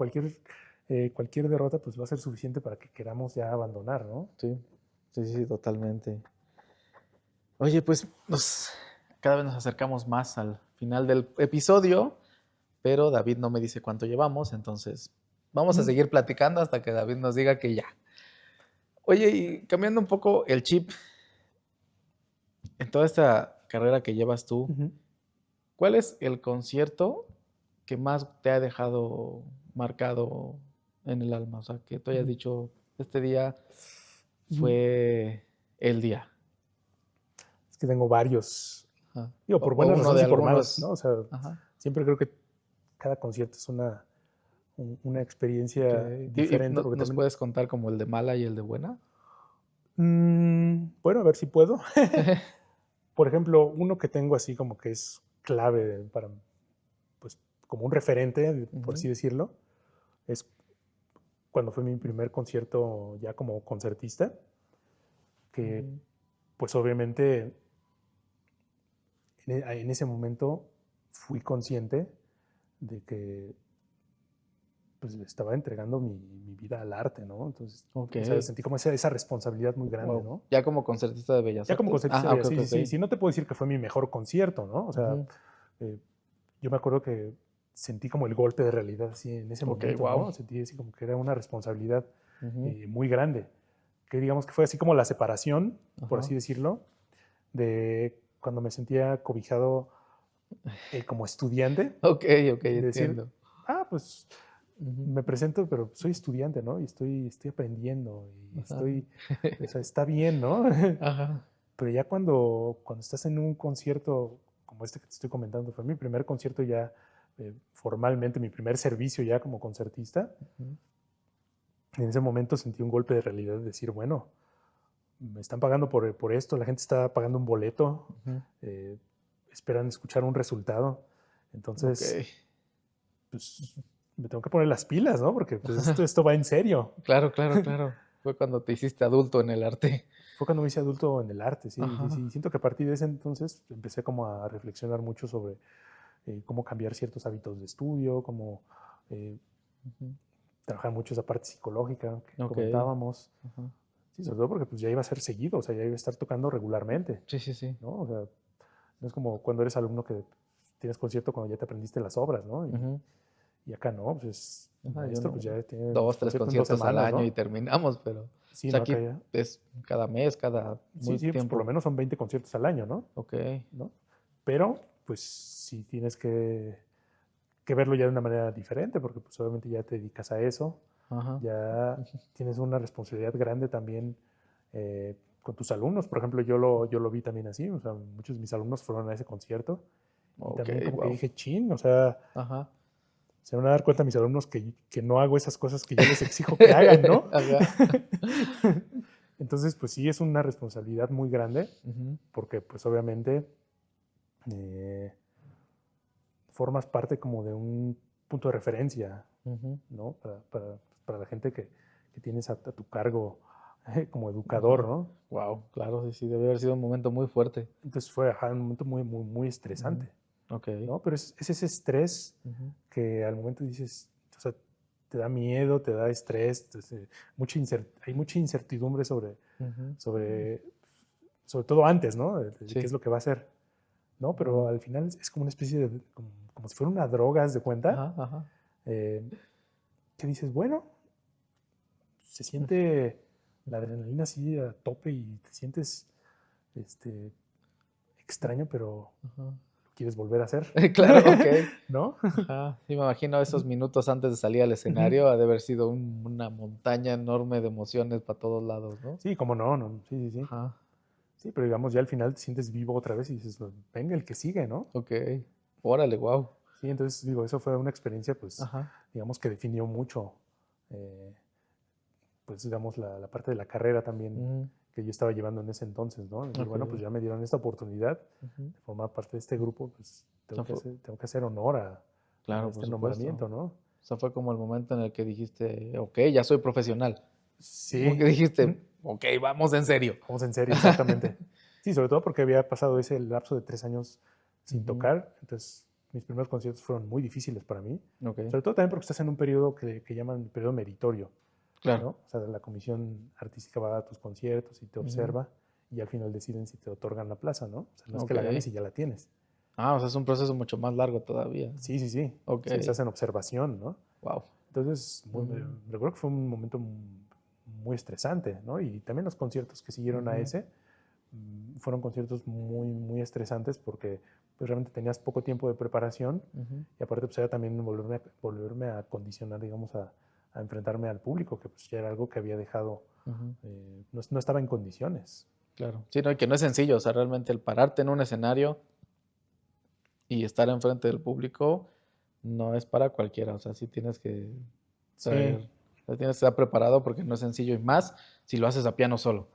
S2: cualquier derrota pues va a ser suficiente para que queramos ya abandonar, ¿no?
S1: Sí, sí, sí, totalmente. Oye, pues cada vez nos acercamos más al final del episodio, pero David no me dice cuánto llevamos, entonces vamos a
S2: Mm,
S1: seguir platicando hasta que David nos diga que ya. Oye, y cambiando un poco el chip, en toda esta carrera que llevas tú,
S2: ujú.
S1: ¿cuál es el concierto que más te ha dejado marcado en el alma? O sea, que tú hayas
S2: Ujú.
S1: dicho, este día
S2: Mm,
S1: fue el día.
S2: Es que tengo varios,
S1: Ajá.
S2: digo,
S1: O,
S2: por
S1: o
S2: buenas
S1: uno de
S2: razones y por malas, ¿no?
S1: algunos.
S2: O sea,
S1: Ajá.
S2: siempre creo que cada concierto es una
S1: Ok.
S2: experiencia
S1: ¿Y
S2: diferente, porque
S1: nos
S2: también,
S1: puedes contar como el de mala y el de buena?
S2: bueno, a ver si puedo. Por ejemplo, uno que tengo así como que es clave para, pues, como un referente, por
S1: Ujú,
S2: así decirlo, es cuando fue mi primer concierto ya como concertista, que
S1: ujú.
S2: pues obviamente en ese momento fui consciente de que pues le estaba entregando mi vida al arte, ¿no? Entonces,
S1: Ok.
S2: o sea, sentí como esa responsabilidad muy grande,
S1: Wow.
S2: ¿no?
S1: ¿Ya como concertista de Bellas
S2: Ya como
S1: Artes?
S2: concertista,
S1: Ah, ok,
S2: sí,
S1: ok,
S2: sí,
S1: ok.
S2: sí, sí, no te puedo decir que fue mi mejor concierto, ¿no? O sea,
S1: Ujú.
S2: eh, yo me acuerdo que sentí como el golpe de realidad así en ese
S1: Ok,
S2: momento,
S1: wow.
S2: ¿no? Sentí así como que era una responsabilidad
S1: Ujú.
S2: muy grande, que digamos que fue así como la separación, por
S1: Ajá.
S2: así decirlo, de cuando me sentía cobijado como estudiante,
S1: Ok, ok,
S2: de decir,
S1: entiendo.
S2: pues
S1: Ujú.
S2: me presento, pero soy estudiante, ¿no? Y estoy aprendiendo y
S1: Ajá.
S2: o sea, está bien, ¿no?
S1: Ajá.
S2: Pero ya cuando estás en un concierto como este que te estoy comentando, fue mi primer concierto ya formalmente, mi primer servicio ya como concertista,
S1: Ujú.
S2: en ese momento sentí un golpe de realidad de decir, bueno, me están pagando por esto, la gente está pagando un boleto,
S1: Ujú.
S2: eh, esperan escuchar un resultado.
S1: Ok.
S2: Entonces, pues me tengo que poner las pilas, ¿no? Porque pues esto va en serio.
S1: Claro, claro, claro. Fue cuando te hiciste adulto en el arte.
S2: Fue cuando me hice adulto en el arte, sí, sí,
S1: Ajá.
S2: sí. Siento que a partir de ese entonces empecé como a reflexionar mucho sobre cómo cambiar ciertos hábitos de estudio, cómo eh,
S1: Ujú.
S2: trabajar mucho esa parte psicológica que
S1: Ok.
S2: comentábamos.
S1: Ajá.
S2: Sí, sobre todo porque pues ya iba a ser seguido, o sea, ya iba a estar tocando regularmente,
S1: Sí, sí, sí.
S2: ¿no? O sea, no es como cuando eres alumno que tienes concierto cuando ya te aprendiste las obras, ¿no?
S1: Ujú.
S2: Y acá no, pues el
S1: Ajá, yo
S2: maestro pues
S1: no.
S2: ya tiene
S1: Dos, tres
S2: concierto en dos
S1: conciertos al
S2: semanas,
S1: año y
S2: ¿no?
S1: terminamos, pero o
S2: Sí,
S1: sea,
S2: no, acá
S1: aquí
S2: ya.
S1: es cada mes, cada
S2: Sí,
S1: muy
S2: sí, pues por lo
S1: tiempo.
S2: menos son 20 conciertos al año, ¿no?
S1: Ok.
S2: ¿No? Pero pues sí tienes que verlo ya de una manera diferente, porque pues obviamente ya te dedicas a eso,
S1: Ajá.
S2: ya tienes una responsabilidad grande también con tus alumnos. Por ejemplo, yo lo vi también así, o sea, muchos de mis alumnos fueron a ese concierto y
S1: Ok,
S2: también como que
S1: wow.
S2: dije, chin, o sea,
S1: Ajá.
S2: se van a dar cuenta mis alumnos que no hago esas cosas que yo les exijo que hagan, ¿no?
S1: Ajá.
S2: Entonces, pues sí, es una responsabilidad muy grande,
S1: Ujú,
S2: porque pues obviamente eh, formas parte como de un punto de referencia,
S1: ujú.
S2: ¿no? Para la gente que tienes a tu cargo como educador,
S1: Ajá.
S2: ¿no?
S1: Wow, claro, sí, sí, debe haber sido un momento muy fuerte.
S2: Entonces fue un momento muy, muy, muy
S1: Ujú.
S2: estresante,
S1: Ok.
S2: ¿no? Pero es ese estrés
S1: Ujú,
S2: que al momento dices, o sea, te da miedo, te da estrés, hay mucha incertidumbre
S1: ujú.
S2: sobre, sobre todo antes, ¿no? De qué
S1: Sí.
S2: es lo que va a ser, ¿no? Pero
S1: Wow.
S2: al final es como una especie como si fuera una droga, ¿haz de cuenta?
S1: Ajá, ajá.
S2: Eh, que dices, bueno, se siente la adrenalina así a tope y te sientes extraño, pero
S1: Ajá.
S2: quieres volver a hacer,
S1: Claro, ok.
S2: ¿no?
S1: Ajá. Sí, me imagino esos minutos antes de salir al escenario ha de haber sido una montaña enorme de emociones para todos lados, ¿no?
S2: Sí, cómo no, sí, sí, sí.
S1: Ajá.
S2: Sí, pero digamos, ya al final te sientes vivo otra vez y dices, "Pues, venga, el que sigue, ¿no?"
S1: Ok. Órale, wow.
S2: Sí, entonces, digo, eso fue una experiencia, pues,
S1: Ajá.
S2: digamos, que definió mucho, pues, digamos, la parte de la carrera también
S1: Ujú.
S2: que yo estaba llevando en ese entonces, ¿no? Decir, bueno, pues
S1: Ok.
S2: ya me dieron esta oportunidad
S1: Ujú.
S2: de formar parte de este grupo, pues
S1: O sea,
S2: tengo que hacer honor a
S1: claro, por
S2: este
S1: supuesto.
S2: nombramiento, ¿no?
S1: O sea, fue como el momento en el que dijiste, ok, ya soy profesional. Como que
S2: Sí,
S1: dijiste, ok, vamos en serio.
S2: vamos en serio, exactamente. Sí, sobre todo porque había pasado ese lapso de 3 años sin
S1: Ujú.
S2: tocar, entonces mis primeros conciertos fueron muy difíciles para mí,
S1: Ok,
S2: sobre todo también porque estás en un periodo que llaman periodo meritorio,
S1: claro.
S2: ¿no? O sea, la comisión artística va a tus conciertos y te
S1: Ujú.
S2: observa y al final deciden si te otorgan la plaza, ¿no? O sea, no es que
S1: Ok.
S2: la ganes y ya la tienes.
S1: Ah, o sea, es un proceso mucho más largo todavía.
S2: Sí, sí, sí.
S1: Ok,
S2: Sí, estás en observación, ¿no?
S1: wow.
S2: Entonces, recuerdo que fue un momento muy estresante, ¿no? Y también los conciertos que siguieron a ese fueron conciertos muy, muy estresantes porque pues, realmente tenías poco tiempo de preparación y aparte pues era también volverme a condicionar, digamos, a enfrentarme al público, que pues ya era algo que había dejado, no estaba en condiciones.
S1: Claro. Sí, no, y que no es sencillo, o sea, realmente el pararte en un escenario y estar enfrente del público no es para cualquiera, o sea, sí tienes que
S2: Sí,
S1: estar preparado porque no es sencillo y más si lo haces a piano solo.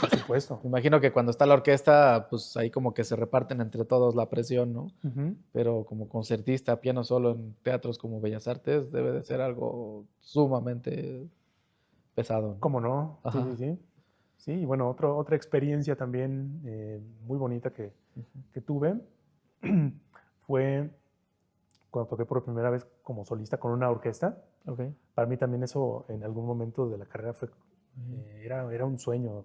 S2: por supuesto.
S1: Me imagino que cuando está la orquesta, pues ahí como que se reparten entre todos la presión, ¿no?
S2: Ujú.
S1: Pero como concertista, piano solo en teatros como Bellas Artes, debe de ser algo sumamente pesado, ¿no?
S2: ¿Cómo no? Sí, sí,
S1: Ajá.
S2: sí. Sí, y bueno, otra experiencia también muy bonita que tuve fue cuando toqué por primera vez como solista con una orquesta.
S1: Ok.
S2: Para mí también eso en algún momento de la carrera era un sueño.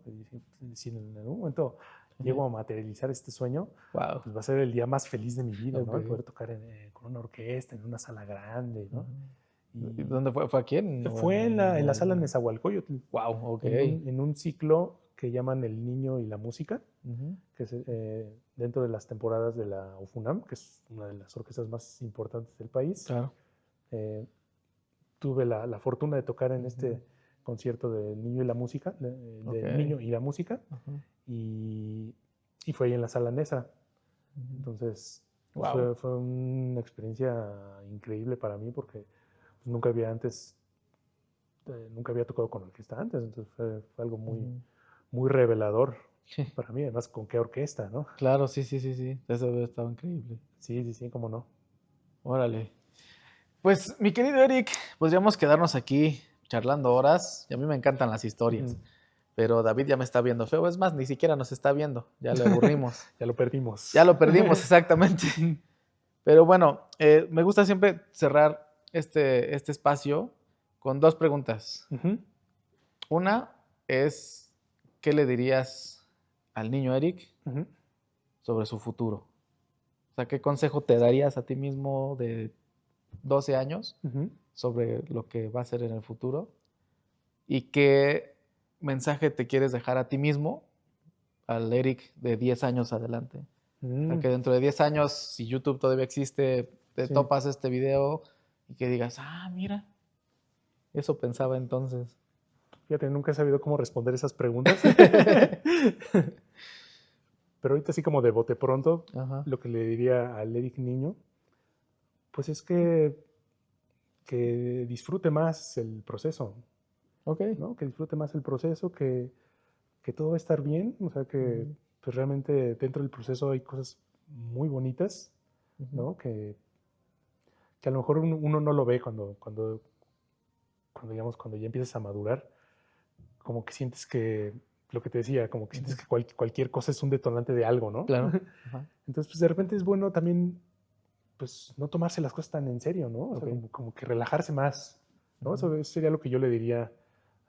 S2: Si en algún momento llego a materializar este sueño,
S1: Wow.
S2: pues va a ser el día más feliz de mi vida, ¿no? El
S1: Ok.
S2: poder tocar con una orquesta en una sala grande, ¿no?
S1: ¿Y
S2: Y
S1: dónde fue? ¿Fue aquí
S2: fue en la sala Nezahualcóyotl,
S1: Wow, ok.
S2: en un ciclo que llaman El Niño y la Música,
S1: Ujú.
S2: que es dentro de las temporadas de la UFUNAM, que es una de las orquestas más importantes del país.
S1: Claro.
S2: Eh, Tuve la fortuna de tocar en
S1: Ujú.
S2: este concierto del Niño y la Música,
S1: Ok.
S2: del Niño y la Música,
S1: Ajá.
S2: y, y fue ahí en la sala Nesa. Entonces, pues
S1: Wow.
S2: fue una experiencia increíble para mí porque pues, nunca había tocado con orquesta antes, entonces fue algo muy, muy revelador para mí, además con qué orquesta, ¿no?
S1: Claro, sí, sí, sí, sí. Eso debe estar increíble.
S2: Sí, sí, sí, cómo no.
S1: Órale. Pues, mi querido Eric, podríamos quedarnos aquí charlando horas. Y a mí me encantan las historias.
S2: Ujú.
S1: Pero David ya me está viendo feo. Es más, ni siquiera nos está viendo. Ya le aburrimos.
S2: Ya lo
S1: Ya
S2: perdimos.
S1: lo perdimos, exactamente. Pero bueno, me gusta siempre cerrar este espacio con dos preguntas.
S2: Ujú,
S1: Una es, ¿qué le dirías al niño Eric
S2: ujú,
S1: sobre su futuro? O sea, ¿qué consejo te darías a ti mismo de 12 años
S2: ujú.
S1: sobre lo que va a ser en el futuro? ¿Y qué mensaje te quieres dejar a ti mismo, al Eric de 10 años adelante? O sea,
S2: Mm,
S1: que dentro de 10 años, si YouTube todavía existe, te
S2: sí.
S1: topas este video y que digas, ah, mira, eso pensaba entonces.
S2: Fíjate, nunca he sabido cómo responder esas preguntas. Pero ahorita así como de bote pronto,
S1: Ajá,
S2: lo que le diría al Eric niño, pues es que disfrute más el proceso,
S1: ok.
S2: ¿no? Que disfrute más el proceso, que todo va a estar bien, o sea, que
S1: Ujú,
S2: pues realmente dentro del proceso hay cosas muy bonitas,
S1: ujú,
S2: ¿no? Que a lo mejor uno no lo ve digamos, cuando ya empiezas a madurar, como que sientes que, lo que te decía, como que sientes
S1: ujú.
S2: que cualquier cosa es un detonante de algo, ¿no?
S1: Claro. Ajá,
S2: Entonces, pues de repente es bueno también, pues no tomarse las cosas tan en serio, ¿no? O sea,
S1: ok.
S2: como que relajarse más, ¿no?
S1: Ujú.
S2: Eso sería lo que yo le diría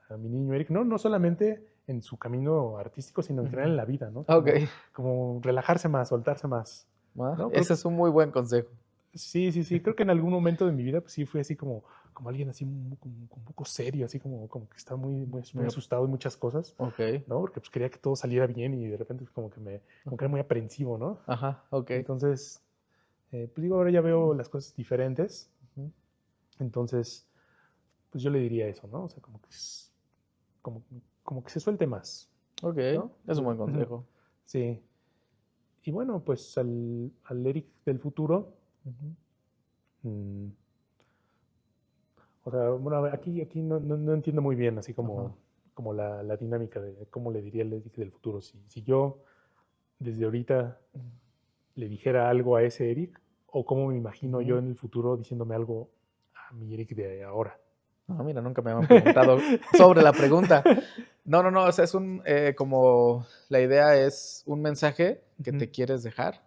S2: a mi niño Eric, no solamente en su camino artístico, sino en general
S1: Ujú.
S2: en la vida, ¿no?
S1: Ok.
S2: Como relajarse más, soltarse más,
S1: Ah,
S2: ¿no?
S1: ese es un muy buen consejo.
S2: Sí, sí, sí. Creo que en algún momento de mi vida, pues sí, fui así como alguien así como un poco serio, así como que estaba muy asustado en muchas cosas,
S1: Ok.
S2: ¿no? Porque pues quería que todo saliera bien y de repente pues, como que era muy aprensivo, ¿no?
S1: Ajá, ok.
S2: Entonces, pues digo, ahora ya veo las cosas diferentes.
S1: Ujú.
S2: Entonces, pues yo le diría eso, ¿no? O sea, como, como que se suelte más,
S1: Ok,
S2: ¿no?
S1: es un buen
S2: Ujú.
S1: consejo.
S2: Sí. Y bueno, pues al Eric del futuro,
S1: Ujú.
S2: mm, o sea, bueno, a ver, aquí no entiendo muy bien, así
S1: Ajá.
S2: como la dinámica de cómo le diría el Eric del futuro. Si yo desde ahorita le dijera algo a ese Eric, o cómo me imagino yo
S1: Ujú.
S2: en el futuro diciéndome algo a mi Eric de ahora.
S1: Ah, mira, nunca me habían preguntado sobre la pregunta. No, no, no, o sea, es como la idea es un mensaje que
S2: Ujú.
S1: te quieres dejar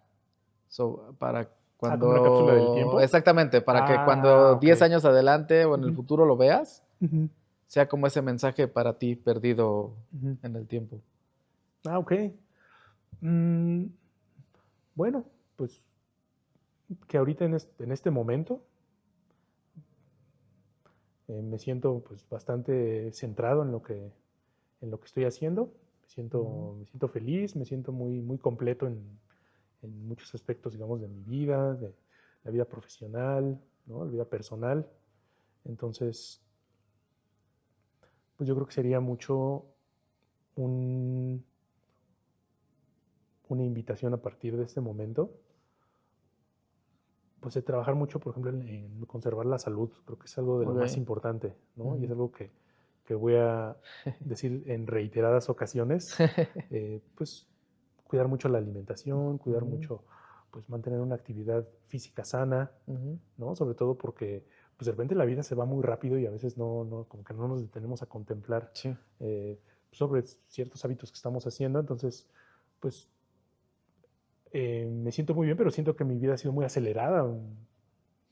S1: para
S2: Ah, como una cápsula del
S1: cuando,
S2: tiempo.
S1: exactamente, para que cuando
S2: Ok.
S1: 10 años adelante o en el
S2: Ujú,
S1: futuro lo veas,
S2: ujú,
S1: sea como ese mensaje para ti perdido
S2: ujú.
S1: en el tiempo.
S2: Ah, ok. Mm, bueno, pues que ahorita en este momento me siento pues bastante centrado en lo que estoy haciendo.
S1: Ujú.
S2: Me siento feliz, me siento muy completo en muchos aspectos, digamos, de mi vida, de la vida profesional, ¿no? La vida personal. Entonces, pues yo creo que sería mucho un- una invitación a partir de este momento, pues de trabajar mucho, por ejemplo, en conservar la salud. Creo que es algo de lo más
S1: Ok.
S2: importante, ¿no? Y es
S1: Ujú.
S2: algo que voy a decir en reiteradas ocasiones, pues cuidar mucho la alimentación, cuidar
S1: Ujú.
S2: mucho, pues mantener una actividad física sana,
S1: Ujú.
S2: ¿no? Sobre todo porque, pues de repente la vida se va muy rápido y a veces como que no nos detenemos a contemplar
S1: Sí.
S2: sobre ciertos hábitos que estamos haciendo. Entonces, pues me siento muy bien, pero siento que mi vida ha sido muy acelerada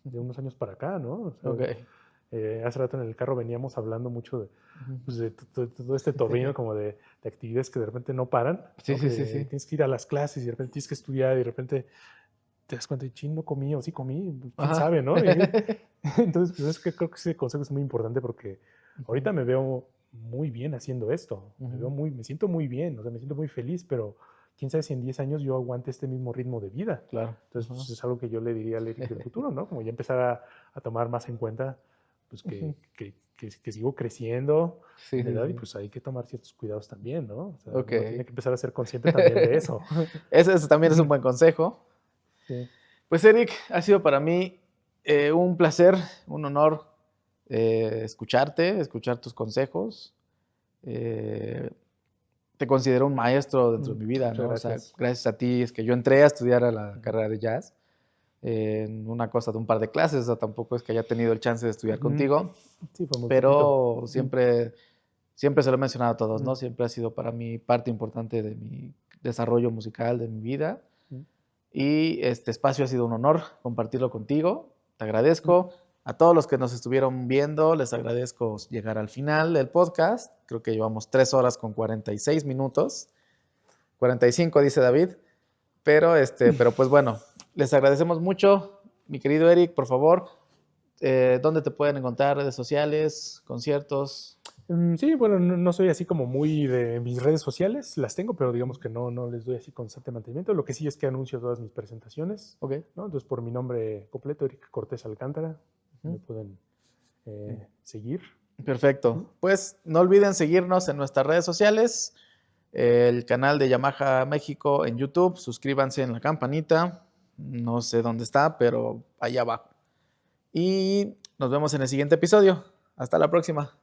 S2: de unos años para acá, ¿no? O sea,
S1: Ok.
S2: hace rato en el carro veníamos hablando mucho
S1: Ujú.
S2: pues, de todo este torbellino como de actividades que de repente no paran,
S1: Sí,
S2: ¿no?
S1: sí,
S2: Que
S1: sí, sí.
S2: tienes que ir a las clases y de repente tienes que estudiar y de repente te das cuenta de, ching, no comí o sí comí, pues, quién
S1: Ajá.
S2: sabe, ¿no? Entonces, pues es que creo que ese consejo es muy importante porque
S1: Ujú.
S2: ahorita me veo muy bien haciendo esto,
S1: Ujú.
S2: me siento muy bien, o sea, me siento muy feliz, pero quién sabe si en 10 años yo aguante este mismo ritmo de vida.
S1: Claro.
S2: Entonces,
S1: Ajá.
S2: pues, es algo que yo le diría al Eric del futuro, ¿no? Como ya empezar a tomar más en cuenta, pues
S1: Ujú.
S2: que sigo creciendo
S1: Sí,
S2: en
S1: sí,
S2: edad y
S1: sí.
S2: pues hay que tomar ciertos cuidados también, ¿no? O sea,
S1: Ok.
S2: uno tiene que empezar a ser consciente también de eso.
S1: Ese también es un buen consejo.
S2: Sí.
S1: Pues Eric, ha sido para mí un placer, un honor escucharte, escuchar tus consejos. Eh, Te considero un maestro dentro de mi vida,
S2: Muchas
S1: ¿no? O sea,
S2: gracias.
S1: gracias a ti es que yo entré a estudiar a la
S2: Ujú,
S1: carrera de jazz en una cosa de un par de clases, o sea, tampoco es que haya tenido el chance de estudiar
S2: ujú.
S1: contigo,
S2: Sí, fue muy poquito.
S1: pero
S2: Ujú,
S1: siempre se lo he mencionado a todos,
S2: ujú,
S1: ¿no? Siempre ha sido para mí parte importante de mi desarrollo musical, de mi vida.
S2: ujú,
S1: Y este espacio ha sido un honor compartirlo contigo. Te
S2: ujú.
S1: agradezco. A todos los que nos estuvieron viendo, les agradezco llegar al final del podcast. Creo que llevamos 3 horas con 46 minutos. 45 dice David. Pero pues bueno, les agradecemos mucho. Mi querido Eric, por favor, ¿dónde te pueden encontrar? Redes sociales, conciertos.
S2: Sí, bueno, no soy así como muy de mis redes sociales, las tengo, pero digamos que no les doy así constante mantenimiento. Lo que sí es que anuncio todas mis presentaciones,
S1: Ok.
S2: ¿no? Entonces, por mi nombre completo, Eric Cortés Alcántara, me
S1: Ujú.
S2: pueden seguir.
S1: Perfecto. Pues no olviden seguirnos en nuestras redes sociales, el canal de Yamaha México en YouTube, suscríbanse en la campanita, no sé dónde está, pero allá abajo. Y nos vemos en el siguiente episodio. Hasta la próxima.